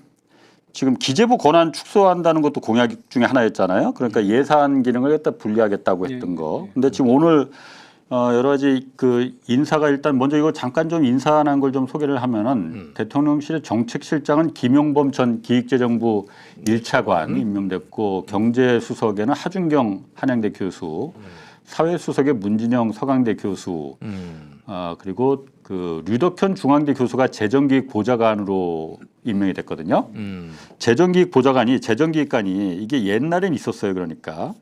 기재부 권한 축소한다는 것도 공약 중에 하나였잖아요. 그러니까 예산 기능을 갖다 분리하겠다고 했던 거. 근데 지금 오늘 여러 가지 그 인사가 일단 먼저 이거 잠깐 좀 인사한 걸 좀 소개를 하면은 대통령실의 정책실장은 김용범 전 기획재정부 1차관 임명됐고 경제수석에는 하준경 한양대 교수, 사회수석에 문진영 서강대 교수, 그리고 그 류덕현 중앙대 교수가 재정기획 보좌관으로 임명이 됐거든요. 재정기획 보좌관이 재정기획관이 이게 옛날엔 있었어요. 그러니까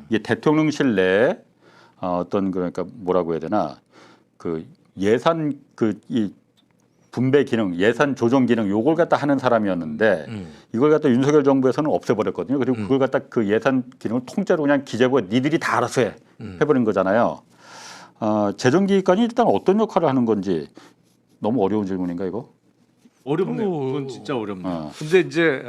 이게 대통령실 내 어떤 그러니까 뭐라고 해야 되나 그 예산 이 분배 기능, 예산 조정 기능 요걸 갖다 하는 사람이었는데 이걸 갖다 윤석열 정부에서는 없애버렸거든요. 그리고 그걸 갖다 그 예산 기능을 통째로 그냥 기재부가 니들이 다 알아서 해버린 거잖아요. 재정기획관이 일단 어떤 역할을 하는 건지 너무 어려운 질문인가 이거? 어렵네요. 그건 진짜 어렵네요. 근데 이제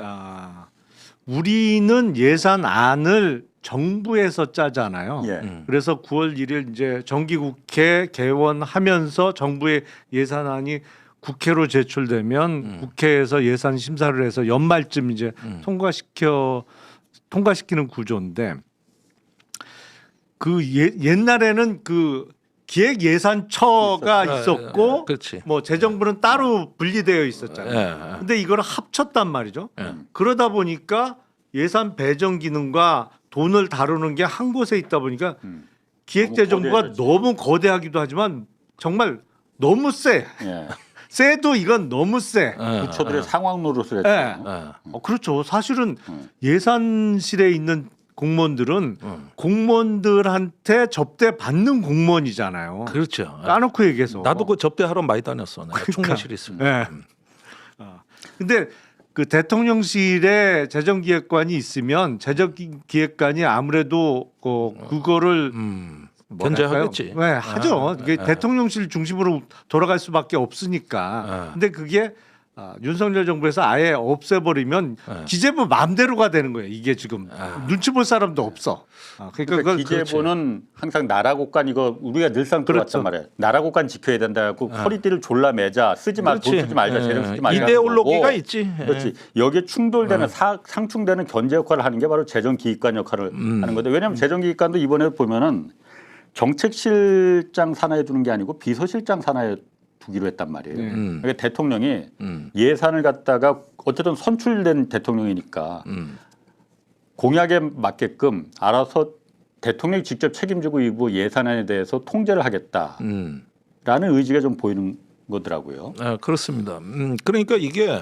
우리는 예산안을 정부에서 짜잖아요. 그래서 9월 1일 이제 정기국회 개원하면서 정부의 예산안이 국회로 제출되면 국회에서 예산 심사를 해서 연말쯤 이제 통과시키는 구조인데 그 옛날에는 그 기획예산처가 있었고 뭐 재정부는 따로 분리되어 있었잖아요. 근데 이걸 합쳤단 말이죠. 그러다 보니까 예산 배정 기능과 돈을 다루는 게 한 곳에 있다 보니까 기획재정부가 너무 거대하기도 하지만 정말 너무 세. 세도 이건 너무 세. 부처들의 상황 노릇을 했죠. 그렇죠. 사실은 예산실에 있는 공무원들은 공무원들한테 접대 받는 공무원이잖아요. 그렇죠. 까놓고 얘기해서. 나도 그 접대하러 많이 다녔어. 내가 총무실에 있으면. 네. 근데 그 대통령실에 재정기획관이 있으면 재정기획관이 아무래도 그거를 견제하겠지. 네, 하죠. 이게 대통령실 중심으로 돌아갈 수밖에 없으니까. 근데 그게 윤석열 정부에서 아예 없애버리면 기재부 마음대로가 되는 거예요. 이게 지금 눈치 볼 사람도 없어. 그러니까 기재부는 항상 나라국간 이거 우리가 늘상 들어왔단 말이에요. 나라국간 지켜야 된다고 허리띠를 졸라 매자 쓰지 말, 돈 쓰지 말자, 재정 쓰지 말자. 이데올로기가 있지. 그렇지. 여기에 충돌되는 상충되는 견제 역할을 하는 게 바로 재정기획관 역할을 하는 건데 왜냐하면 재정기획관도 이번에 보면은 정책실장 산하에 두는 게 아니고 비서실장 산하에 두기로 했단 말이에요. 그러니까 대통령이 예산을 갖다가 어쨌든 선출된 대통령이니까 공약에 맞게끔 알아서 대통령이 직접 책임지고 이부 예산안에 대해서 통제를 하겠다라는 의지가 좀 보이는 거더라고요. 네, 그렇습니다. 그러니까 이게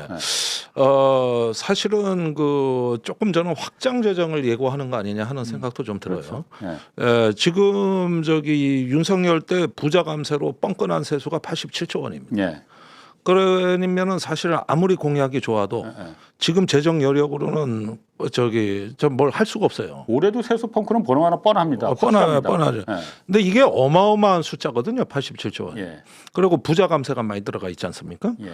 사실은 그 조금 저는 확장 재정을 예고하는 거 아니냐 하는 생각도 좀 들어요. 그렇죠. 지금 저기 윤석열 때 부자 감세로 뻥끗한 세수가 87조 원입니다. 예. 그러면은 사실 아무리 공약이 좋아도 지금 재정 여력으로는 저기 좀 뭘 할 수가 없어요. 올해도 세수 펑크는 보나마나 뻔합니다. 뻔하죠. 예. 근데 이게 어마어마한 숫자거든요. 87조 원. 예. 그리고 부자 감세가 많이 들어가 있지 않습니까? 예.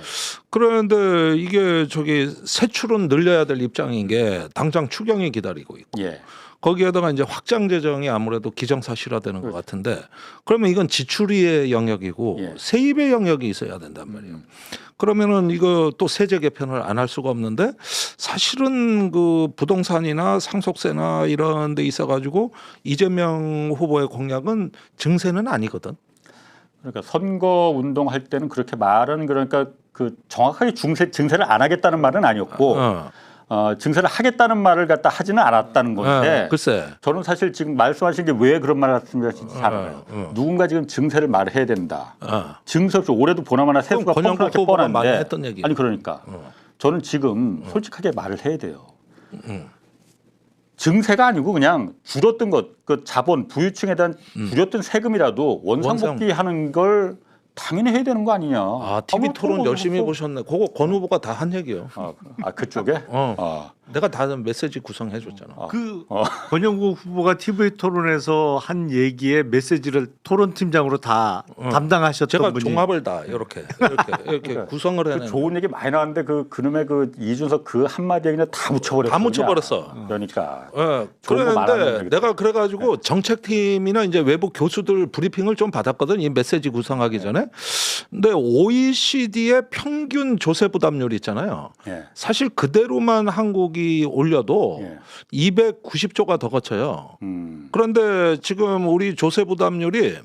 그런데 이게 저기 세출은 늘려야 될 입장인 게 당장 추경이 기다리고 있고 예. 거기에다가 이제 확장 재정이 아무래도 기정사실화되는 것 같은데 그러면 이건 지출의 영역이고 예. 세입의 영역이 있어야 된단 말이에요. 그러면은 이거 또 세제 개편을 안 할 수가 없는데 사실은 그 부동산이나 상속세나 이런 데 있어 가지고 이재명 후보의 공약은 증세는 아니거든. 그러니까 선거 운동할 때는 그렇게 말은 그러니까 그 정확하게 증세를 안 하겠다는 말은 아니었고 증세를 하겠다는 말을 갖다 하지는 않았다는 건데 글쎄. 저는 사실 지금 말씀하신 게 왜 그런 말을 하시는지 잘 알아요. 누군가 지금 증세를 말해야 된다. 증세 없이 올해도 보나마나 세수가 권영국 펑크나게 후보가 많이 뻔한데 했던 얘기. 아니 그러니까 저는 지금 솔직하게 말을 해야 돼요. 증세가 아니고 그냥 줄었던 것, 그 자본 부유층에 대한 줄였던 세금이라도 원상복귀하는 걸 당연히 해야 되는 거 아니냐. TV 아무 토론 그런 열심히 거 보셨네. 그거 권 후보가 다 한 얘기요. 그쪽에? 내가 다 메시지 구성해 줬잖아. 권영국 후보가 TV 토론에서 한 얘기에 메시지를 토론팀장으로 다 담당하셨던 제가 분이 종합을 다 이렇게 구성을 해내. 좋은 얘기 많이 나왔는데 그놈의 그 이준석 그 한마디에 그냥 다 묻혀버렸어. 다 묻혀버렸어. 그러니까. 그런데 말하는 내가 그래가지고 정책팀이나 이제 외부 교수들 브리핑을 좀 받았거든. 이 메시지 구성하기 전에. 근데 OECD의 평균 조세 부담률 있잖아요. 예. 사실 그대로만 한국이 올려도 예. 290조가 더 거쳐요. 그런데 지금 우리 조세 부담률이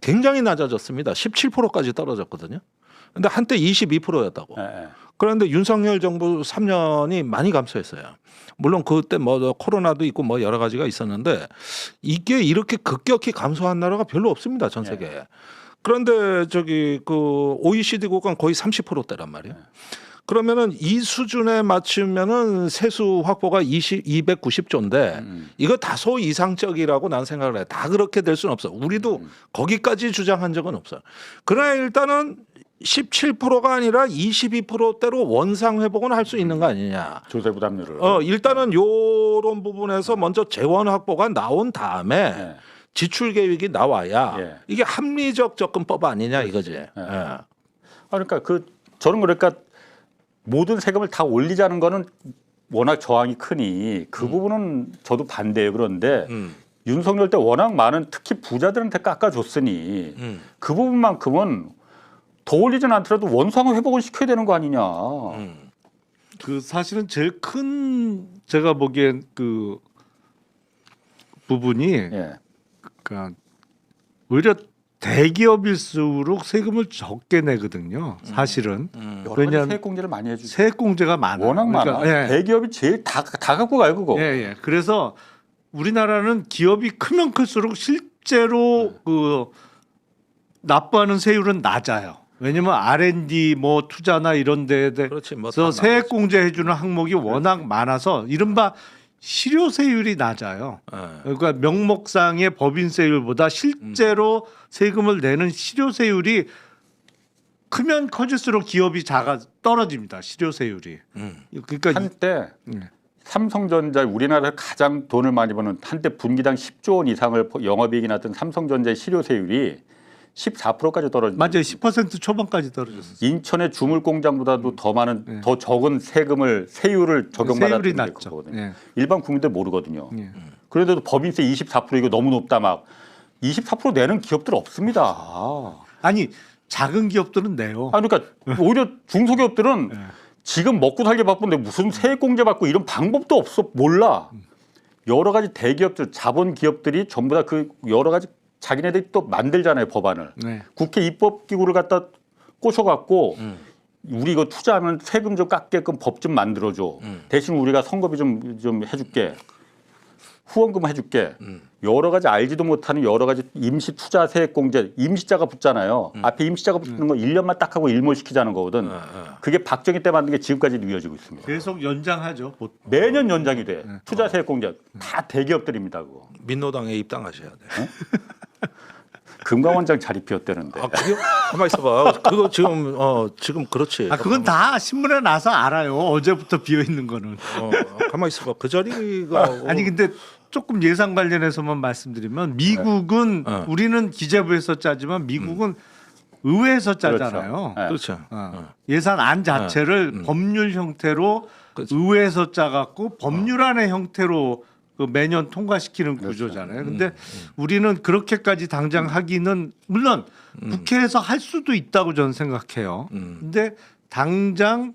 굉장히 낮아졌습니다. 17%까지 떨어졌거든요. 근데 한때 22%였다고. 예. 그런데 윤석열 정부 3년이 많이 감소했어요. 물론 그때 뭐 코로나도 있고 뭐 여러 가지가 있었는데 이게 이렇게 급격히 감소한 나라가 별로 없습니다. 전 세계에. 그런데 저기 그 OECD 국가는 거의 30%대란 말이에요. 그러면은 이 수준에 맞추면은 세수 확보가 290조인데 이거 다소 이상적이라고 난 생각을 해. 다 그렇게 될 수는 없어. 우리도 거기까지 주장한 적은 없어. 그러나 일단은 17%가 아니라 22%대로 원상 회복은 할 수 있는 거 아니냐. 조세 부담률을. 일단은 요런 부분에서 먼저 재원 확보가 나온 다음에 예. 지출 계획이 나와야 예. 이게 합리적 접근법 아니냐 이거지. 그러니까 저는 그러니까 모든 세금을 다 올리자는 거는 워낙 저항이 크니 그 부분은 저도 반대예요. 그런데 윤석열 때 워낙 많은 특히 부자들한테 깎아줬으니 그 부분만큼은 더 올리진 않더라도 원상 회복은 시켜야 되는 거 아니냐. 그 사실은 제일 큰 제가 보기엔 그 부분이 예. 그러니까 오히려 대기업일수록 세금을 적게 내거든요. 사실은 여러 가지 왜냐하면 세액공제를 많이 해주죠. 세액공제가 많아요. 워낙 많아. 예. 대기업이 제일 다 갖고 가요 그거. 예. 그래서 우리나라는 기업이 크면 클수록 실제로 그 납부하는 세율은 낮아요. 왜냐면 R&D 뭐 투자나 이런 데에 그렇지, 뭐 대해서 다 세액 공제해 주는 항목이 워낙 많아서 이른바 실효세율이 낮아요. 그러니까 명목상의 법인세율보다 실제로 세금을 내는 실효세율이 크면 커질수록 기업이 떨어집니다. 실효세율이. 그러니까 한때 삼성전자 우리나라에서 가장 돈을 많이 버는 한때 분기당 10조 원 이상을 영업이익이 났던 삼성전자의 실효세율이 14%까지 떨어진. 맞아요. 10% 초반까지 떨어졌어요. 인천의 주물 공장보다도 더 많은 더 적은 세율을 적용받았던 세율이 게 낮죠. 그거거든요. 예. 일반 국민들 모르거든요. 예. 그런데도 법인세 24% 이거 너무 높다 막 24% 내는 기업들 없습니다. 아니 작은 기업들은 내요. 그러니까 오히려 중소기업들은 지금 먹고 살기 바쁜데 무슨 세액공제 받고 이런 방법도 없어. 몰라. 여러 가지 대기업들 자본 기업들이 전부 다 그 여러 가지 자기네들이 또 만들잖아요 법안을. 네. 국회 입법기구를 갖다 꼬셔갖고 우리 이거 투자하면 세금 좀 깎게끔 법 좀 만들어줘. 대신 우리가 선거비 좀 해줄게. 후원금 해줄게. 여러 가지 알지도 못하는 여러 가지 임시 투자 세액 공제, 임시자가 붙잖아요. 앞에 임시자가 붙는 거 1년만 딱 하고 일몰시키자는 거거든. 그게 박정희 때 만든 게 지금까지도 이어지고 있습니다. 계속 연장하죠. 매년 연장이 돼. 투자 세액 공제 다 대기업들입니다. 그거. 민노당에 입당하셔야 돼. 금강원장 자리 비웠대는데. 아, 그게 가만 있어봐. 그거 지금 그렇지. 그건 다 신문에 나서 알아요. 어제부터 비어 있는 거는. 가만 있어봐. 그 자리가 아니 근데 조금 예산 관련해서만 말씀드리면 미국은 우리는 기재부에서 짜지만 미국은 의회에서 짜잖아요. 그렇죠. 그렇죠. 예산안 자체를 법률 형태로 그렇죠. 의회에서 짜갖고 법률안의 형태로 그 매년 통과시키는 구조잖아요. 근데 우리는 그렇게까지 당장 하기는 물론 국회에서 할 수도 있다고 저는 생각해요. 근데 당장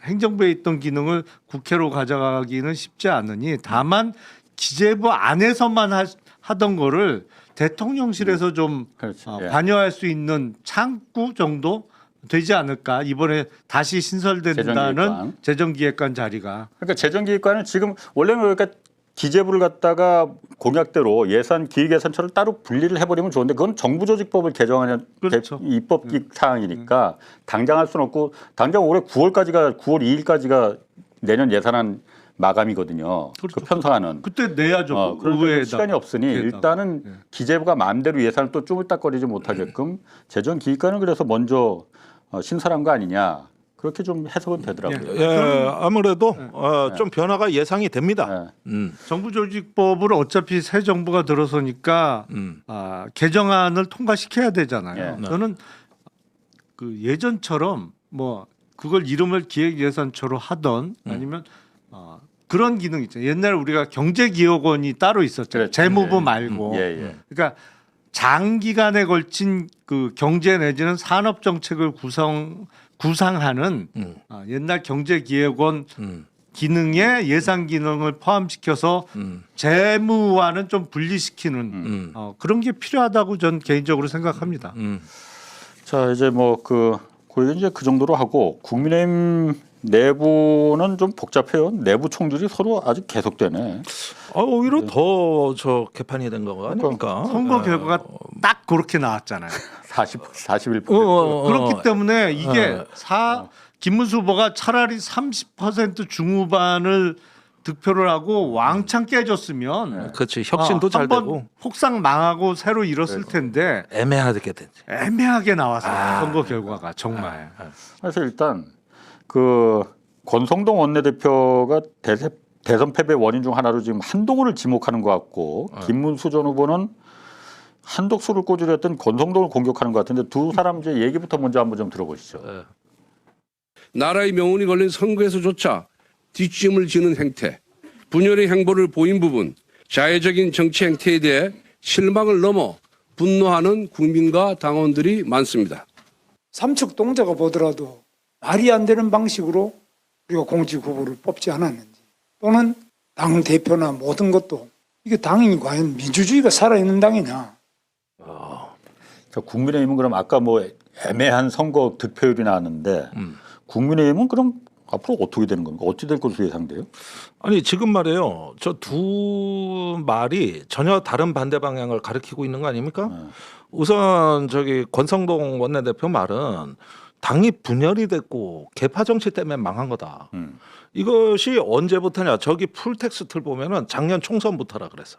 행정부에 있던 기능을 국회로 가져가기는 쉽지 않으니 다만 기재부 안에서만 하던 거를 대통령실에서 좀 그렇죠. 예. 관여할 수 있는 창구 정도 되지 않을까. 이번에 다시 신설된다는 재정기획관 자리가. 그러니까 재정기획관은 지금 원래는 그러니까 기재부를 갖다가 공약대로 예산 기획예산처를 따로 분리를 해버리면 좋은데 그건 정부조직법을 개정하는 그렇죠. 입법 사항이니까 당장 할 수는 없고 당장 올해 9월 2일까지가 내년 예산안 마감이거든요. 그렇죠. 그 편성하는. 그때 내야죠. 그러니까 의회에다가. 시간이 없으니 일단은 기재부가 마음대로 예산을 또 쪼물딱거리지 못하게끔 재정기획관은 그래서 먼저 신설한 거 아니냐. 그렇게 좀 해석은 되더라고요. 예, 아무래도 좀 변화가 예상이 됩니다. 정부조직법을 어차피 새 정부가 들어서니까 개정안을 통과시켜야 되잖아요. 저는 그 예전처럼 뭐 그걸 이름을 기획예산처로 하던 아니면 그런 기능 있잖아요. 옛날에 우리가 경제기획원이 따로 있었잖아요. 그렇죠. 재무부 말고. 그러니까 장기간에 걸친 그 경제 내지는 산업 정책을 구상하는 옛날 경제기획원 기능에 예산 기능을 포함시켜서 재무와는 좀 분리시키는 그런 게 필요하다고 전 개인적으로 생각합니다. 자 이제 뭐 그 이제 그 정도로 하고 국민의힘 내부는 좀 복잡해요. 내부 총질이 서로 아직 계속되네. 오히려 더 개판이 된 거 아닙니까? 선거 결과가 딱 그렇게 나왔잖아요. 41%. 그렇기 때문에 이게 김문수 후보가 차라리 30% 중후반을 득표를 하고 왕창 깨졌으면 그렇지. 혁신도 잘 되고 혹상 망하고 새로 일었을 텐데 애매하게 됐지. 애매하게 나왔어요. 선거 결과가 정말. 그래서 일단 그 권성동 원내대표가 대선 패배 원인 중 하나로 지금 한동훈을 지목하는 것 같고 김문수 전 후보는 한독수를 꼬주렸던 권성동을 공격하는 것 같은데 두 사람 이제 얘기부터 먼저 한번 좀 들어보시죠. 나라의 명운이 걸린 선거에서조차 뒷짐을 지는 행태, 분열의 행보를 보인 부분, 자해적인 정치 행태에 대해 실망을 넘어 분노하는 국민과 당원들이 많습니다. 삼척동자가 보더라도 말이 안 되는 방식으로 우리가 공직 후보를 뽑지 않았는지 또는 당 대표나 모든 것도 이게 당이 과연 민주주의가 살아있는 당이냐. 자, 국민의힘은 그럼 아까 뭐 애매한 선거 득표율이 나왔는데 국민의힘은 그럼 앞으로 어떻게 되는 겁니까? 어찌 될 것으로 예상돼요? 아니 지금 말이에요. 저 두 말이 전혀 다른 반대 방향을 가리키고 있는 거 아닙니까? 우선 권성동 원내대표 말은 당이 분열이 됐고 개파 정치 때문에 망한 거다. 이것이 언제부터냐? 저기 풀텍스트를 보면은 작년 총선부터라 그랬어.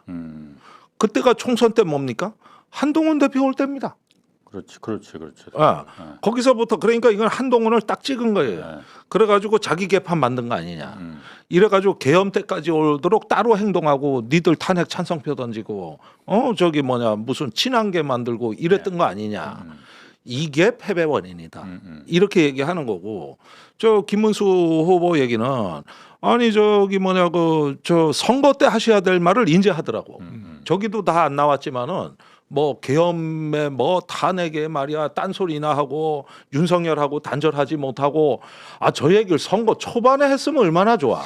그때가 총선 때 뭡니까? 한동훈 대표 올 때입니다. 그렇지. 거기서부터 그러니까 이건 한동훈을 딱 찍은 거예요. 그래가지고 자기 개판 만든 거 아니냐. 이래가지고 계엄 때까지 오도록 따로 행동하고 니들 탄핵 찬성표 던지고 무슨 친한계 만들고 이랬던 거 아니냐. 이게 패배 원인이다. 이렇게 얘기하는 거고 저 김문수 후보 얘기는 아니 저 선거 때 하셔야 될 말을 이제 하더라고. 저기도 다 안 나왔지만은 뭐 계엄에 뭐 탄핵에 말이야 딴소리나 하고 윤석열하고 단절하지 못하고 저 얘기를 선거 초반에 했으면 얼마나 좋아.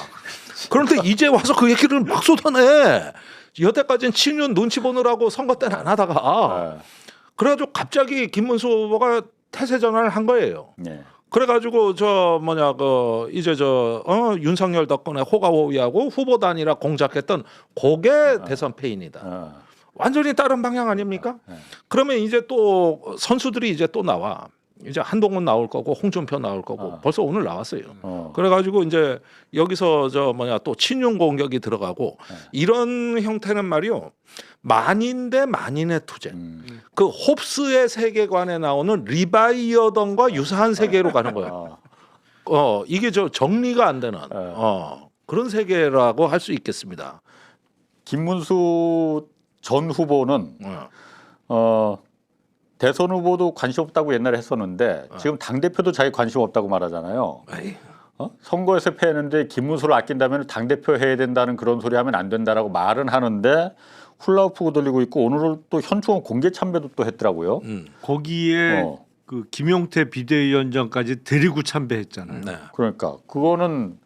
그런데 이제 와서 그 얘기를 막 쏟아내. 여태까지는 친윤 눈치 보느라고 선거 때는 안 하다가 그래가지고 갑자기 김문수 후보가 태세 전환을 한 거예요. 그래가지고 이제 윤석열 덕분에 호가호위하고 후보 단일화 공작했던 그게 대선 패인이다. 완전히 다른 방향 아닙니까? 그러면 이제 또 선수들이 이제 또 나와. 이제 한동훈 나올 거고 홍준표 나올 거고 벌써 오늘 나왔어요. 그래가지고 이제 여기서 또 친윤 공격이 들어가고 이런 형태는 말이요. 만인 대 만인의 투쟁. 그 홉스의 세계관에 나오는 리바이어던과 유사한 세계로 가는 거예요. 이게 정리가 안 되는 그런 세계라고 할 수 있겠습니다. 김문수 전 후보는 대선 후보도 관심 없다고 옛날에 했었는데 지금 당 대표도 자기 관심 없다고 말하잖아요. 선거에서 패했는데 김문수를 아낀다면 당 대표 해야 된다는 그런 소리 하면 안 된다라고 말은 하는데 훌라후프고 돌리고 있고 오늘은 또 현충원 공개 참배도 또 했더라고요. 거기에 그 김용태 비대위원장까지 데리고 참배했잖아요. 네. 그러니까 그거는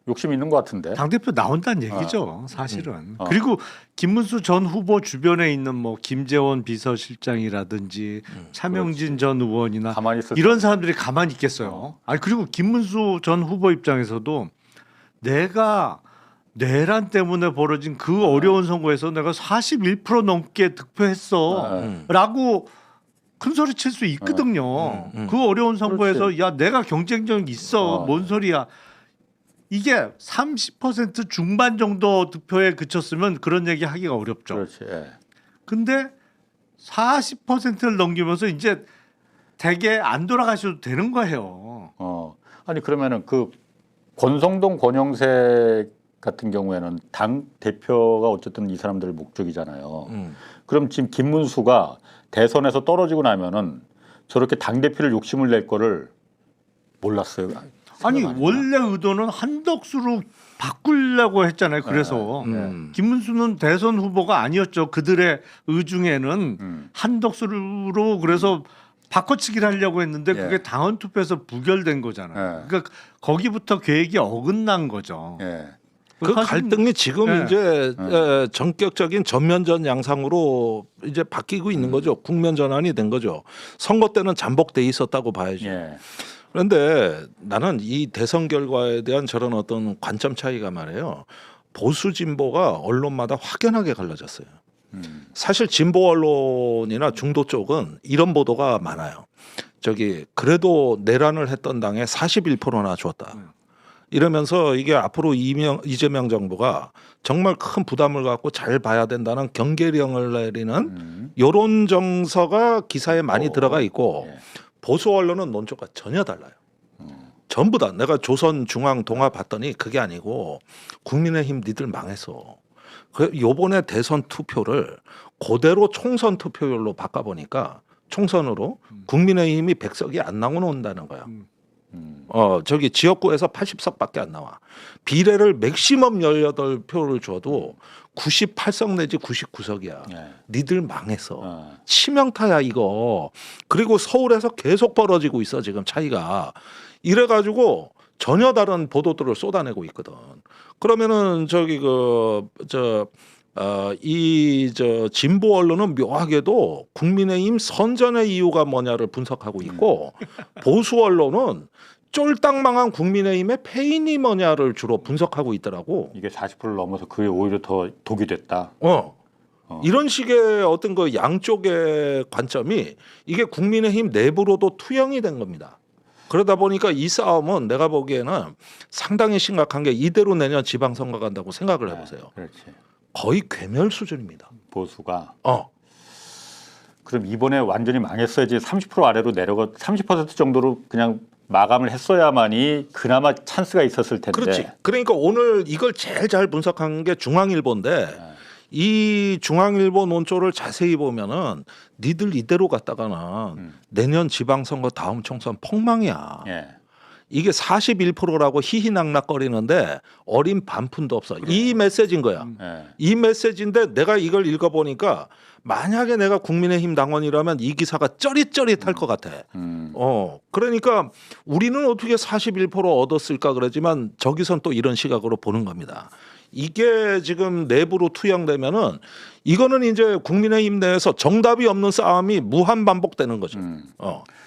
욕심 있는 것 같은데. 당대표 나온다는 얘기죠, 사실은. 그리고 김문수 전 후보 주변에 있는 뭐 김재원 비서실장이라든지 차명진 전 의원이나 가만히 있을 이런 사람들이 가만히 있겠어요. 아니 그리고 김문수 전 후보 입장에서도 내가 내란 때문에 벌어진 그 어려운 선거에서 내가 41% 넘게 득표했어라고 큰 소리 칠 수 있거든요. 그 어려운 선거에서 그렇지. 야 내가 경쟁력이 있어, 뭔 소리야. 이게 30% 중반 정도 득표에 그쳤으면 그런 얘기 하기가 어렵죠. 그렇지. 예. 근데 40%를 넘기면서 이제 대개 안 돌아가셔도 되는 거예요. 아니 그러면은 그 권성동 권영세 같은 경우에는 당 대표가 어쨌든 이 사람들의 목적이잖아요. 그럼 지금 김문수가 대선에서 떨어지고 나면은 저렇게 당 대표를 욕심을 낼 거를 몰랐어요. 아니 원래 의도는 한덕수로 바꾸려고 했잖아요. 그래서 김문수는 대선 후보가 아니었죠. 그들의 의중에는 한덕수로 그래서 바꿔치기를 하려고 했는데 그게 당원 투표에서 부결된 거잖아요. 그러니까 거기부터 계획이 어긋난 거죠. 그 갈등이 지금 네. 이제 전격적인 전면전 양상으로 이제 바뀌고 있는 거죠. 국면 전환이 된 거죠. 선거 때는 잠복돼 있었다고 봐야죠. 그런데 나는 이 대선 결과에 대한 저런 어떤 관점 차이가 말이에요. 보수 진보가 언론마다 확연하게 갈라졌어요. 사실 진보 언론이나 중도 쪽은 이런 보도가 많아요. 그래도 내란을 했던 당에 41%나 줬다. 이러면서 이게 앞으로 이재명 정부가 정말 큰 부담을 갖고 잘 봐야 된다는 경계령을 내리는 여론 정서가 기사에 많이 들어가 있고 보수 언론은 논조가 전혀 달라요. 전부 다 내가 조선 중앙 동아 봤더니 그게 아니고 국민의힘 니들 망했어. 요번에 대선 투표를 그대로 총선 투표율로 바꿔보니까 총선으로 국민의힘이 100석이 안 나온다는 거야. 지역구에서 80석밖에 안 나와. 비례를 맥시멈 18표를 줘도 98석 내지 99석이야. 니들 망했어. 치명타야 이거. 그리고 서울에서 계속 벌어지고 있어 지금 차이가. 이래가지고 전혀 다른 보도들을 쏟아내고 있거든. 그러면은 진보 언론은 묘하게도 국민의힘 선전의 이유가 뭐냐를 분석하고 있고 보수 언론은 쫄딱 망한 국민의힘의 패인이 뭐냐를 주로 분석하고 있더라고. 이게 40%를 넘어서 그게 오히려 더 독이 됐다. 이런 식의 어떤 그 양쪽의 관점이 이게 국민의힘 내부로도 투영이 된 겁니다. 그러다 보니까 이 싸움은 내가 보기에는 상당히 심각한 게 이대로 내년 지방선거 간다고 생각을 해보세요. 그렇지. 거의 괴멸 수준입니다. 보수가. 그럼 이번에 완전히 망했어야지 30% 아래로 내려가 30% 정도로 그냥 마감을 했어야만이 그나마 찬스가 있었을 텐데. 그렇지. 그러니까 오늘 이걸 제일 잘 분석한 게 중앙일보인데 이 중앙일보 논조를 자세히 보면은 니들 이대로 갔다가는 내년 지방선거 다음 총선 폭망이야. 이게 41%라고 희희낙낙거리는데 어린 반푼도 없어. 이 메시지인 거야. 이 메시지인데 내가 이걸 읽어보니까 만약에 내가 국민의힘 당원이라면 이 기사가 쩌릿쩌릿할 것 같아. 그러니까 우리는 어떻게 41% 얻었을까 그러지만 저기선 또 이런 시각으로 보는 겁니다. 이게 지금 내부로 투영되면은 이거는 이제 국민의힘 내에서 정답이 없는 싸움이 무한 반복되는 거죠.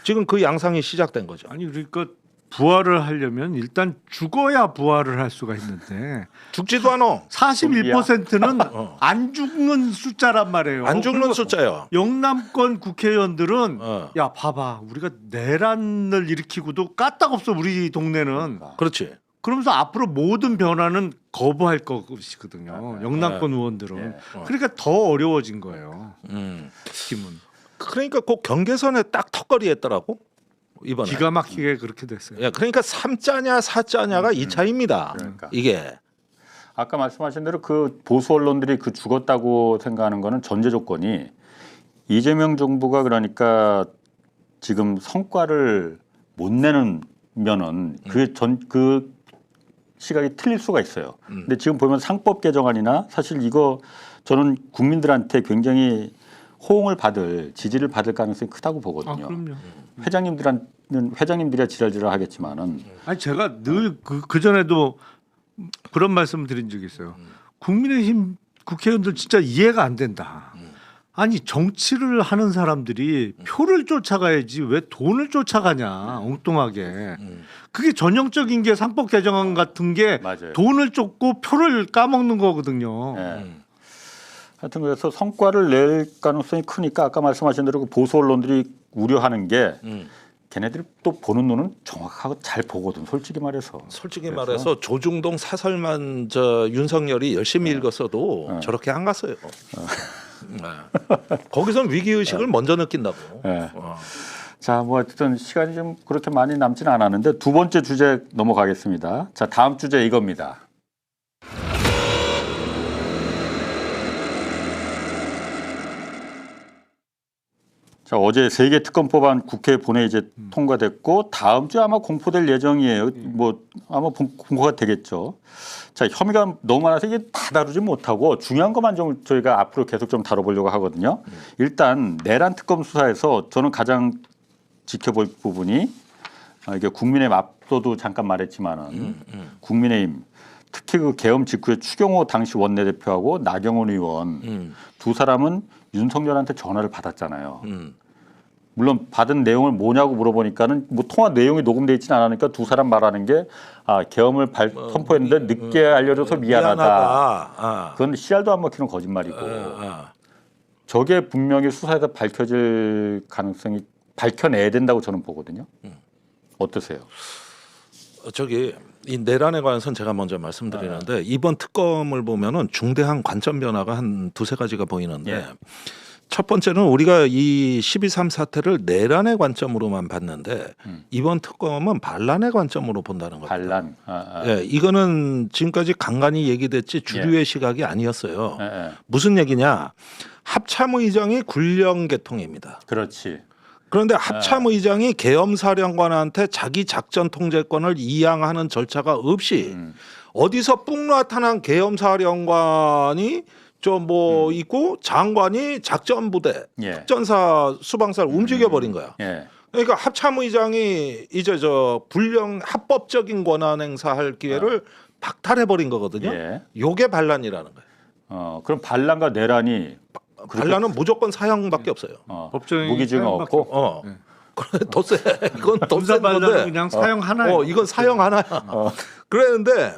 지금 그 양상이 시작된 거죠. 아니 그러니까 부활을 하려면 일단 죽어야 부활을 할 수가 있는데 죽지도 않아. 41%는 안 죽는 숫자란 말이에요. 안 죽는 그리고 숫자요. 영남권 국회의원들은 어. 야 봐봐 우리가 내란을 일으키고도 까딱없어 우리 동네는 그렇지. 그러면서 앞으로 모든 변화는 거부할 것이거든요. 영남권 의원들은. 예. 그러니까 더 어려워진 거예요. 팀은 그러니까 꼭 경계선에 딱 턱걸이 했더라고 이번에. 기가 막히게 그렇게 됐어요. 야, 그러니까 3자냐 4자냐가 이 차이입니다. 그러니까. 이게 아까 말씀하신 대로 그 보수 언론들이 그 죽었다고 생각하는 거는 전제 조건이 이재명 정부가 그러니까 지금 성과를 못 내면은 그 시각이 틀릴 수가 있어요. 근데 지금 보면 상법 개정안이나 사실 이거 저는 국민들한테 굉장히 호응을 받을 지지를 받을 가능성이 크다고 아 보거든요. 그럼요. 회장님들이야 지랄지랄 하겠지만은 아니 제가 늘 그 전에도 그런 말씀을 드린 적이 있어요. 국민의힘 국회의원들 진짜 이해가 안 된다. 아니 정치를 하는 사람들이 표를 쫓아가야지 왜 돈을 쫓아가냐 엉뚱하게. 그게 전형적인 게 상법 개정안 같은 게 맞아요. 돈을 쫓고 표를 까먹는 거거든요. 예. 하여튼 그래서 성과를 낼 가능성이 크니까 아까 말씀하신 대로 그 보수 언론들이 우려하는 게 걔네들이 또 보는 눈은 정확하고 잘 보거든. 솔직히 말해서. 솔직히 그래서? 말해서 조중동 사설만 저 윤석열이 열심히 읽었어도 저렇게 안 갔어요. 네. 거기선 위기 의식을 먼저 느낀다고. 예. 자, 뭐 어쨌든 시간이 좀 그렇게 많이 남지는 않았는데 두 번째 주제 넘어가겠습니다. 자, 다음 주제 이겁니다. 자, 어제 3개 특검법안 국회에 보내 이제 통과됐고 다음 주에 아마 공포될 예정이에요. 뭐 아마 공포가 되겠죠. 자, 혐의가 너무 많아서 이게 다 다루지 못하고 중요한 것만 좀 저희가 앞으로 계속 좀 다뤄보려고 하거든요. 일단 내란 특검 수사에서 저는 가장 지켜볼 부분이 이게 국민의힘 앞서도 잠깐 말했지만은 국민의힘 특히 그 계엄 직후에 추경호 당시 원내대표하고 나경원 의원 두 사람은 윤석열한테 전화를 받았잖아요. 물론 받은 내용을 뭐냐고 물어보니까는 뭐 통화 내용이 녹음돼 있지는 않으니까 두 사람 말하는 게 계엄을 선포했는데 늦게 알려줘서 미안하다. 그건 씨알도 안 먹히는 거짓말이고 저게 분명히 수사에서 밝혀질 가능성이 밝혀내야 된다고 저는 보거든요. 어떠세요? 저기 이 내란에 관해서는 제가 먼저 말씀드리는데 이번 특검을 보면은 중대한 관점 변화가 한 두세 가지가 보이는데 예. 첫 번째는 우리가 이 12.3 사태를 내란의 관점으로만 봤는데 이번 특검은 반란의 관점으로 본다는 겁니다. 반란. 예, 이거는 지금까지 간간히 얘기됐지 주류의 시각이 아니었어요. 예. 무슨 얘기냐? 합참의장이 군령계통입니다. 그렇지. 그런데 합참의장이 계엄사령관한테 자기 작전 통제권을 이양하는 절차가 없이 어디서 뿡 나타난 계엄사령관이 있고 장관이 작전부대, 예. 특전사, 수방사를 움직여버린 거야. 예. 그러니까 합참의장이 이제 불령 합법적인 권한 행사할 기회를 박탈해버린 거거든요. 예. 요게 반란이라는 거예요. 그럼 반란과 내란이 반란은 무조건 사형밖에 없어요. 법정이 무기징역 사형밖에 없고. 그래 더 세. 이건 더 검사 센 반란은 건데. 그냥 사형 하나예요. 이건 사형 하나야. 그랬는데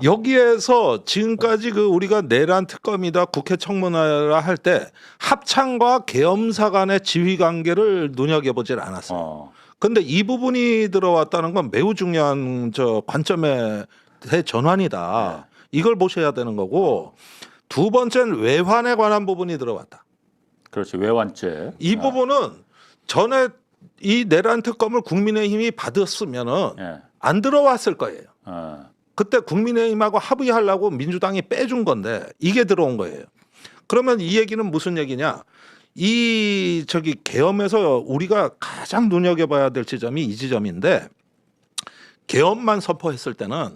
여기에서 지금까지 그 우리가 내란 특검이다 국회 청문회라 할 때 합참과 계엄사 간의 지휘 관계를 눈여겨보질 않았어요. 근데 이 부분이 들어왔다는 건 매우 중요한 관점의 대전환이다. 이걸 보셔야 되는 거고 두 번째는 외환에 관한 부분이 들어왔다. 그렇지. 외환죄. 이 부분은 전에 이 내란 특검을 국민의힘이 받았으면은 예. 안 들어왔을 거예요. 어. 그때 국민의힘하고 합의하려고 민주당이 빼준 건데 이게 들어온 거예요. 그러면 이 얘기는 무슨 얘기냐? 이 계엄에서 우리가 가장 눈여겨봐야 될 지점이 이 지점인데 계엄만 선포했을 때는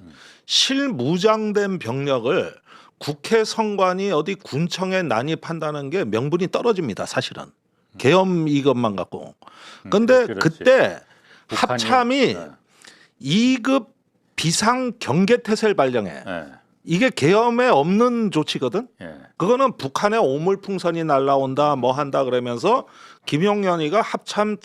실무장된 병력을 국회 성관이 어디 군청에 난입한다는 게 명분이 떨어집니다. 사실은 계엄 이것만 갖고. 근데 그렇지. 그때 북한이- 합참이 2급 비상 경계태세를 발령해. 예. 이게 계엄에 없는 조치거든. 예. 그거는 북한의 오물풍선이 날라온다 뭐 한다 그러면서 김용현이가 합참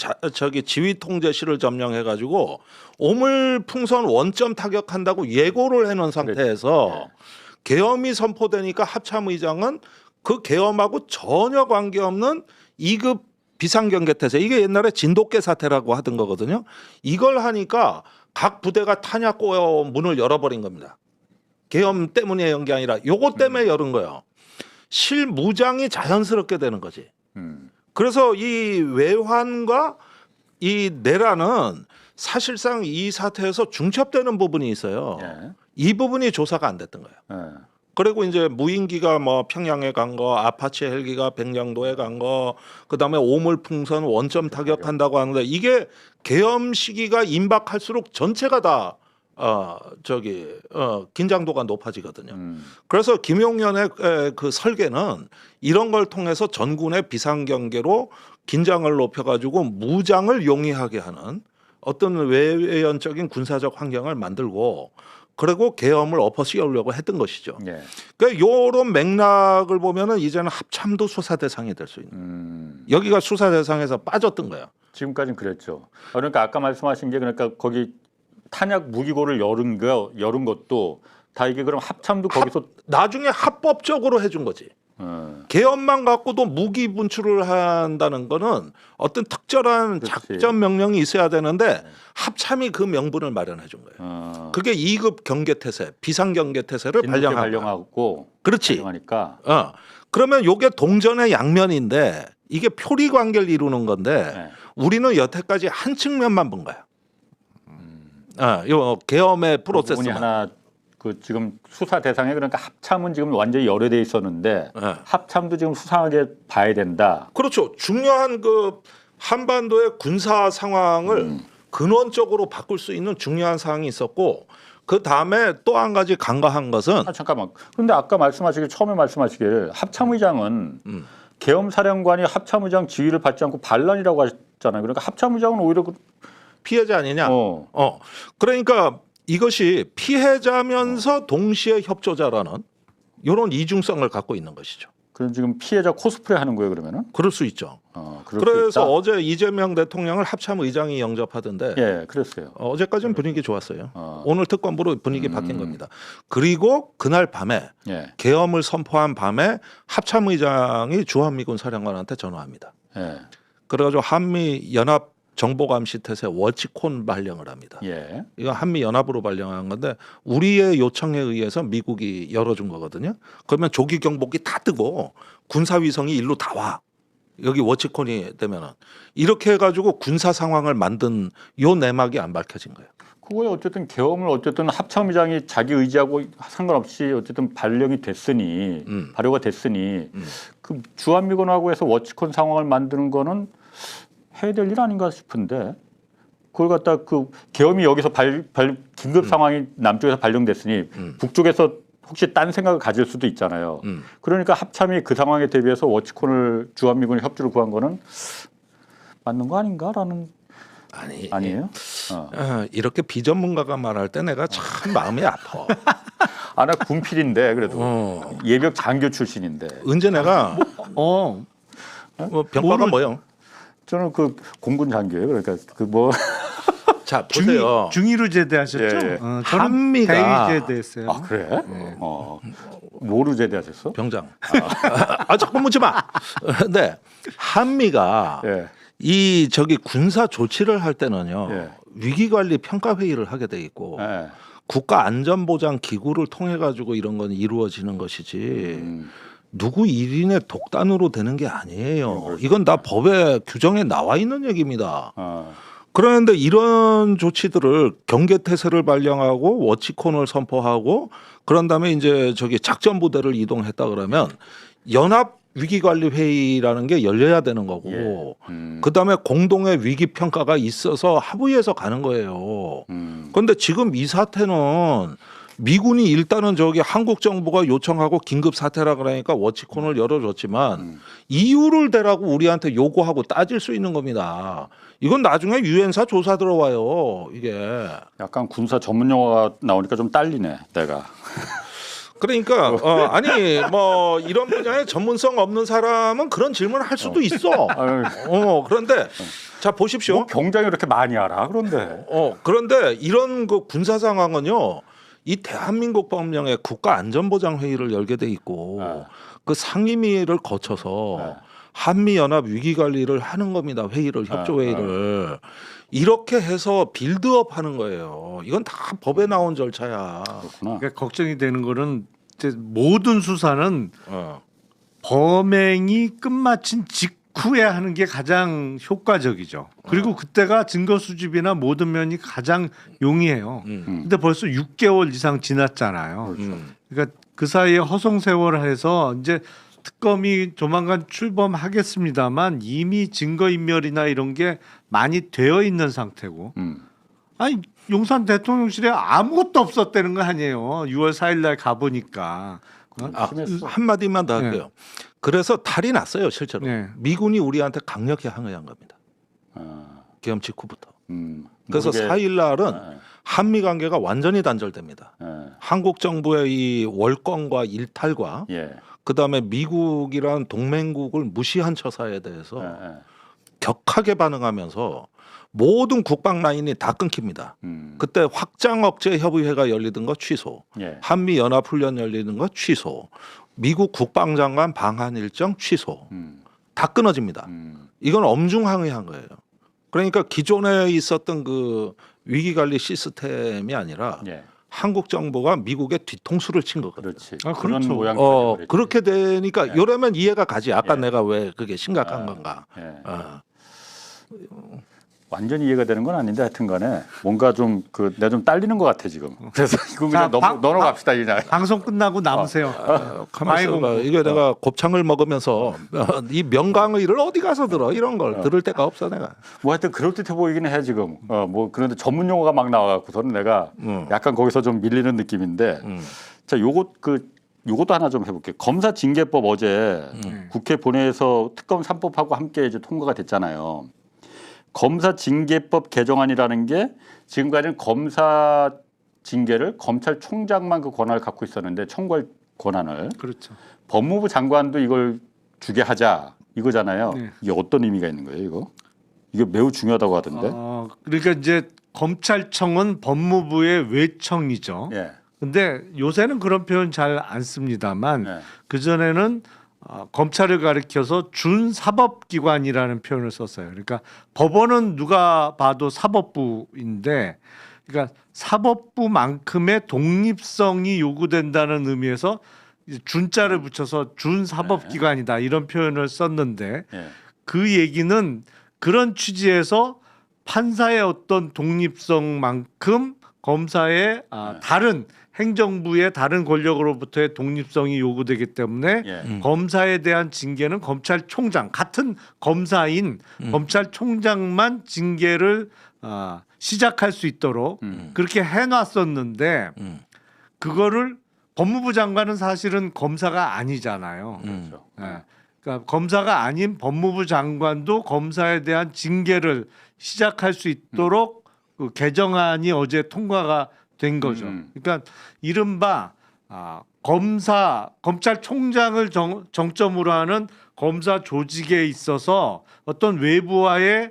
지휘 통제실을 점령해가지고 오물풍선 원점 타격한다고 예고를 해놓은 상태에서 계엄이 선포되니까 합참의장은 그 계엄하고 전혀 관계없는 2급 비상경계태세, 이게 옛날에 진돗개 사태라고 하던 거거든요. 이걸 하니까 각 부대가 탄약고 문을 열어버린 겁니다. 계엄 때문에 연 게 아니라 요거 때문에 열은 거예요. 실무장이 자연스럽게 되는 거지. 그래서 이 외환과 이 내란은 사실상 이 사태에서 중첩되는 부분이 있어요. 예. 이 부분이 조사가 안 됐던 거예요. 예. 그리고 이제 무인기가 뭐 평양에 간 거, 아파치 헬기가 백령도에 간 거, 그다음에 오물풍선 원점 타격한다고 하는데 이게 계엄 시기가 임박할수록 전체가 다 긴장도가 높아지거든요. 그래서 김용현의 그 설계는 이런 걸 통해서 전군의 비상경계로 긴장을 높여가지고 무장을 용이하게 하는 어떤 외연적인 군사적 환경을 만들고 그리고 계엄을 엎어씌우려고 했던 것이죠. 예. 그러니까 이런 맥락을 보면은 이제는 합참도 수사 대상이 될 수 있는. 여기가 수사 대상에서 빠졌던 거야. 지금까지는 그랬죠. 그러니까 아까 말씀하신 게 그러니까 거기 탄약 무기고를 열은 것도 다 이게 그럼 합참도 거기서 나중에 합법적으로 해준 거지. 계엄만 갖고도 무기 분출을 한다는 거는 어떤 특별한 그렇지. 작전 명령이 있어야 되는데 합참이 그 명분을 마련해 준 거예요. 그게 2급 경계태세, 비상경계태세를 발령하고 그렇지. 발령하니까 그러면 요게 동전의 양면인데 이게 표리 관계를 이루는 건데 네. 우리는 여태까지 한 측면만 본 거야. 요 계엄의 그 부분이 프로세스만. 하나 그 지금 수사 대상에 그러니까 합참은 지금 완전히 열애돼 있었는데 네. 합참도 지금 수상하게 봐야 된다. 그렇죠. 중요한 그 한반도의 군사 상황을 근원적으로 바꿀 수 있는 중요한 사항이 있었고 그 다음에 또 한 가지 간과한 것은 잠깐만. 그런데 아까 처음에 말씀하시길 합참의장은 계엄사령관이 합참의장 지휘를 받지 않고 반란이라고 하셨잖아요. 그러니까 합참의장은 오히려 피해자 아니냐? 그러니까 이것이 피해자면서 동시에 협조자라는 이런 이중성을 갖고 있는 것이죠. 그럼 지금 피해자 코스프레 하는 거예요, 그러면은? 그럴 수 있죠. 그럴 수 그래서 있다? 어제 이재명 대통령을 합참의장이 영접하던데 예, 그랬어요. 어제까지는 분위기 좋았어요. 오늘 특검부로 분위기 바뀐 겁니다. 그리고 그날 밤에 예, 계엄을 선포한 밤에 합참의장이 주한미군 사령관한테 전화합니다. 예, 그래가지고 한미 연합 정보감시 태세 워치콘 발령을 합니다. 예. 이거 한미 연합으로 발령한 건데 우리의 요청에 의해서 미국이 열어준 거거든요. 그러면 조기 경보기 다 뜨고 군사 위성이 일로 다 와. 여기 워치콘이 되면은 이렇게 해가지고 군사 상황을 만든 요 내막이 안 밝혀진 거예요. 그거에 어쨌든 계엄을 어쨌든 합참의장이 자기 의지하고 상관없이 어쨌든 발령이 됐으니 발효가 됐으니 그 주한미군하고 해서 워치콘 상황을 만드는 거는 해야 될 일 아닌가 싶은데 그걸 갖다 그 계엄이 여기서 긴급 상황이 남쪽에서 발령됐으니 북쪽에서 혹시 딴 생각을 가질 수도 있잖아요. 그러니까 합참이 그 상황에 대비해서 워치콘을 주한미군이 협조를 구한 거는 맞는 거 아닌가라는 아니에요? 이렇게 비전문가가 말할 때 내가 참 마음이 아파. 나 군필인데 그래도 예비역 장교 출신인데 언제 내가 병과가 뭐요? 저는 그 공군 장교예요. 그러니까 그 뭐 자 보세요. 중위로 제대하셨죠? 예, 예. 저는 한미가 대위 제대했어요. 아 그래? 뭐로 제대하셨어? 병장. 자꾸 묻지 마. 근데 한미가 예. 이 군사 조치를 할 때는요 예. 위기관리 평가 회의를 하게 돼 있고 예. 국가안전보장 기구를 통해 가지고 이런 건 이루어지는 것이지. 누구 1인의 독단으로 되는 게 아니에요. 이건 다 법에 규정에 나와 있는 얘기입니다. 그런데 이런 조치들을 경계태세를 발령하고 워치콘을 선포하고 그런 다음에 이제 작전 부대를 이동했다 그러면 연합 위기관리 회의라는 게 열려야 되는 거고 그 다음에 공동의 위기 평가가 있어서 합의해서 가는 거예요. 그런데 지금 이 사태는 미군이 일단은 한국 정부가 요청하고 긴급 사태라 그러니까 워치콘을 열어줬지만 이유를 대라고 우리한테 요구하고 따질 수 있는 겁니다. 이건 나중에 유엔사 조사 들어와요. 이게 약간 군사 전문 용어가 나오니까 좀 딸리네, 내가. 그러니까 아니 뭐 이런 분야에 전문성 없는 사람은 그런 질문을 할 수도 있어. 그런데 자 보십시오. 뭐 경장이 이렇게 많이 알아? 그런데 그런데 이런 그 군사 상황은요. 이 대한민국 법령에 국가안전보장회의를 열게 돼 있고 네. 그 상임위를 거쳐서 네. 한미연합 위기관리를 하는 겁니다. 회의를 협조회의를 이렇게 해서 빌드업 하는 거예요. 이건 다 법에 나온 절차야. 그렇구나. 그러니까 걱정이 되는 거는 이제 모든 수사는 어. 범행이 끝마친 직후에 하는 게 가장 효과적이죠. 그리고 그때가 증거 수집이나 모든 면이 가장 용이해요. 근데 벌써 6개월 이상 지났잖아요. 그러니까 그 사이에 허송세월을 해서 이제 특검이 조만간 출범하겠습니다만 이미 증거인멸이나 이런 게 많이 되어 있는 상태고 아니 용산 대통령실에 아무것도 없었다는 거 아니에요. 6월 4일 날 가보니까 한마디만 더 할게요. 그래서 탈이 났어요 실제로. 네. 미군이 우리한테 강력히 항의한 겁니다. 계엄 직후부터. 그래서 모르게- 4일 날은 한미 관계가 완전히 단절됩니다. 한국 정부의 이 월권과 일탈과 예. 그다음에 미국이란 동맹국을 무시한 처사에 대해서 예. 격하게 반응하면서 모든 국방 라인이 다 끊깁니다. 그때 확장 억제 협의회가 열리던 거 취소, 예. 한미 연합 훈련 열리는 거 취소, 미국 국방장관 방한 일정 취소, 다 끊어집니다. 이건 엄중 항의한 거예요. 그러니까 기존에 있었던 그 위기 관리 시스템이 아니라 예. 한국 정부가 미국의 뒤통수를 친 거거든요. 그렇지. 아, 그런 그렇죠. 모양까지 그렇게 되니까 이러면 이해가 가지. 아까 예. 내가 왜 그게 심각한 건가. 예. 어. 완전히 이해가 되는 건 아닌데 하여튼간에 뭔가 좀 그 내가 좀 딸리는 것 같아 지금. 그래서 이거 그냥 자, 넘어갑시다 그냥. 방송 끝나고 남으세요. 가만히 있어봐. 공부. 이게 내가 곱창을 먹으면서 이 명강의를 어디 가서 들어 이런 걸 들을 데가 없어 내가. 뭐 하여튼 그럴듯해 보이긴 해 지금. 뭐 그런데 전문 용어가 막 나와갖고서는 내가 약간 거기서 좀 밀리는 느낌인데. 자, 요것도 하나 좀 해볼게요. 검사 징계법 어제 국회 본회의에서 특검 3법하고 함께 이제 통과가 됐잖아요. 검사 징계법 개정안이라는 게 지금까지는 검사 징계를 검찰총장만 그 권한을 갖고 있었는데 청구할 권한을 그렇죠. 법무부 장관도 이걸 주게 하자 이거잖아요. 네. 이게 어떤 의미가 있는 거예요, 이거? 이게 매우 중요하다고 하던데. 그러니까 이제 검찰청은 법무부의 외청이죠. 예. 근데 요새는 그런 표현 잘 안 씁니다만 예. 그 전에는 검찰을 가리켜서 준사법기관이라는 표현을 썼어요. 그러니까 법원은 누가 봐도 사법부인데, 그러니까 사법부만큼의 독립성이 요구된다는 의미에서 이제 준자를 붙여서 준사법기관이다 이런 표현을 썼는데 예. 그 얘기는 그런 취지에서 판사의 어떤 독립성만큼 검사의 다른 행정부의 다른 권력으로부터의 독립성이 요구되기 때문에 예. 검사에 대한 징계는 검찰총장 같은 검사인 검찰총장만 징계를 시작할 수 있도록 그렇게 해놨었는데 그거를 법무부 장관은 사실은 검사가 아니잖아요. 그렇죠. 예. 그러니까 검사가 아닌 법무부 장관도 검사에 대한 징계를 시작할 수 있도록 그 개정안이 어제 통과가 된 거죠. 그러니까 이른바 검찰총장을 정점으로 하는 검사 조직에 있어서 어떤 외부와의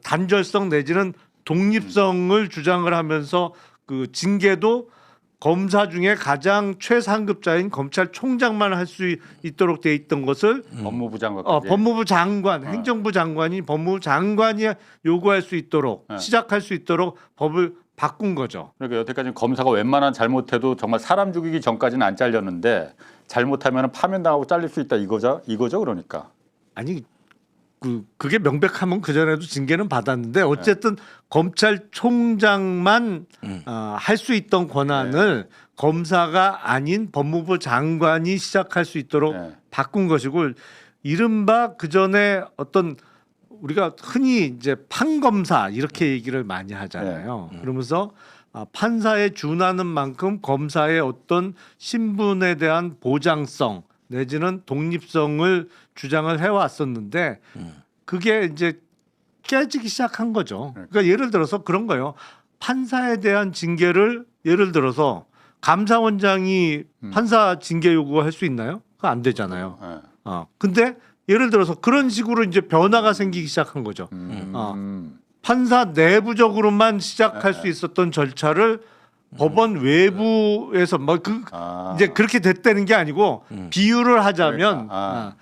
단절성 내지는 독립성을 주장을 하면서 그 징계도 검사 중에 가장 최상급자인 검찰총장만 할 수 있도록 돼 있던 것을 법무부 장관까지. 법무부 장관, 행정부 장관이 법무부 장관이 요구할 수 있도록 시작할 수 있도록 법을 바꾼 거죠. 그러니까 여태까지 검사가 웬만한 잘못해도 정말 사람 죽이기 전까지는 안 잘렸는데 잘못하면 파면당하고 잘릴 수 있다 이거죠 그러니까. 아니 그게 명백하면 그 전에도 징계는 받았는데 어쨌든 검찰총장만 할 수 있던 권한을 검사가 아닌 법무부 장관이 시작할 수 있도록 바꾼 것이고 이른바 그 전에 어떤 우리가 흔히 이제 판검사 이렇게 얘기를 많이 하잖아요. 그러면서 판사에 준하는 만큼 검사의 어떤 신분에 대한 보장성 내지는 독립성을 주장을 해왔었는데 그게 이제 깨지기 시작한 거죠. 그러니까 예를 들어서 그런 거예요. 판사에 대한 징계를 예를 들어서 감사원장이 판사 징계 요구할 수 있나요? 그거 안 되잖아요. 예. 근데 예를 들어서 그런 식으로 이제 변화가 생기기 시작한 거죠. 판사 내부적으로만 시작할 수 있었던 절차를 법원 외부에서 이제 그렇게 됐다는 게 아니고 비유를 하자면 그러니까,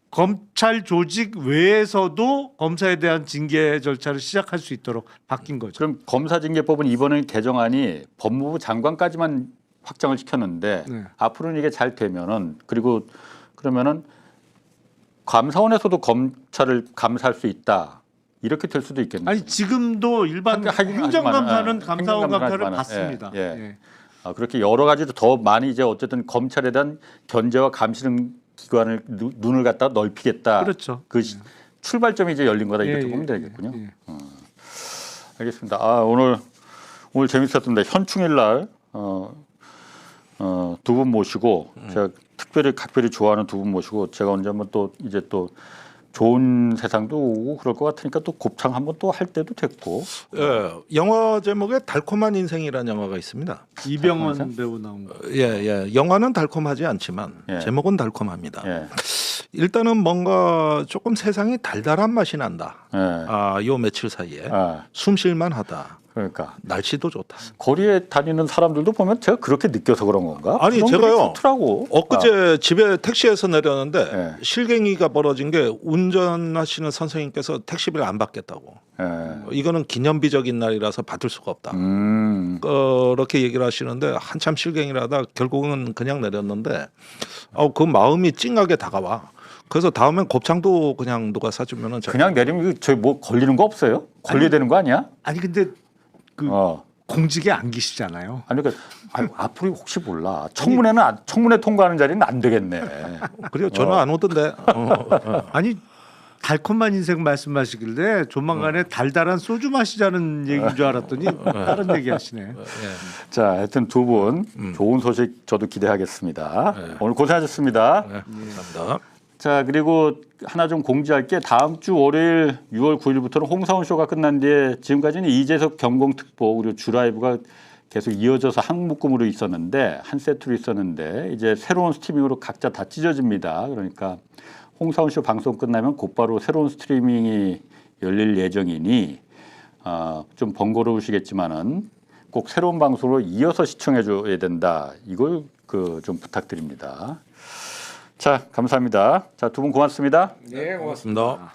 검찰 조직 외에서도 검사에 대한 징계 절차를 시작할 수 있도록 바뀐 거죠. 그럼 검사징계법은 이번에 개정안이 법무부 장관까지만 확장을 시켰는데 네. 앞으로는 이게 잘 되면은 그리고 그러면은 감사원에서도 검찰을 감사할 수 있다 이렇게 될 수도 있겠네요. 아니 지금도 일반 행정감사는 감사원 감사를 받습니다. 예. 그렇게 여러 가지로 더 많이 이제 어쨌든 검찰에 대한 견제와 감시는 기관을 눈을 갖다 넓히겠다. 그렇죠. 그 출발점이 이제 열린 거다 이렇게 보면 되겠군요. 알겠습니다. 오늘 재밌었던데 현충일 날 두 분 모시고 제가 각별히 좋아하는 두 분 모시고 제가 언제 한번 또 이제 또 좋은 세상도 오고 그럴 것 같으니까 또 곱창 한번 또 할 때도 됐고. 예, 영화 제목에 달콤한 인생이라는 영화가 있습니다. 이병헌 배우 나온 거. 예. 영화는 달콤하지 않지만 예. 제목은 달콤합니다. 예. 일단은 뭔가 조금 세상이 달달한 맛이 난다. 예. 요 며칠 사이에 아, 숨쉴만하다. 그러니까 날씨도 좋다. 거리에 다니는 사람들도 보면 제가 그렇게 느껴서 그런 건가? 아니, 그런 제가요. 게 좋더라고. 엊그제 집에 택시에서 내렸는데 예. 실갱이가 벌어진 게 운전하시는 선생님께서 택시비를 안 받겠다고. 이거는 기념비적인 날이라서 받을 수가 없다. 그렇게 얘기를 하시는데 한참 실갱이라다 결국은 그냥 내렸는데 그 마음이 찡하게 다가와. 그래서 다음엔 곱창도 그냥 누가 사주면은 제가 그냥 내리면 저희 뭐 걸리는 거 없어요? 걸려야 되는 거 아니야? 아니 근데 그 공직에 안 계시잖아요. 아니 그러니까 앞으로 혹시 몰라. 청문회 통과하는 자리는 안 되겠네. 그래요. 전화 안 오던데. 아니 달콤한 인생 말씀하시길래 조만간에 달달한 소주 마시자는 얘기인 줄 알았더니 다른 얘기 하시네. 자, 하여튼 두 분 좋은 소식 저도 기대하겠습니다. 오늘 고생하셨습니다. 감사합니다. 자, 그리고 하나 좀 공지할 게 다음 주 월요일 6월 9일부터는 홍사원 쇼가 끝난 뒤에 지금까지는 이재석 경공특보 그리고 주라이브가 계속 이어져서 한 묶음으로 있었는데 한 세트로 있었는데 이제 새로운 스트리밍으로 각자 다 찢어집니다. 그러니까 홍사원 쇼 방송 끝나면 곧바로 새로운 스트리밍이 열릴 예정이니 좀 번거로우시겠지만은 꼭 새로운 방송으로 이어서 시청해 줘야 된다. 이걸 좀 부탁드립니다. 자, 감사합니다. 자, 두 분 고맙습니다. 네, 고맙습니다. 고맙습니다.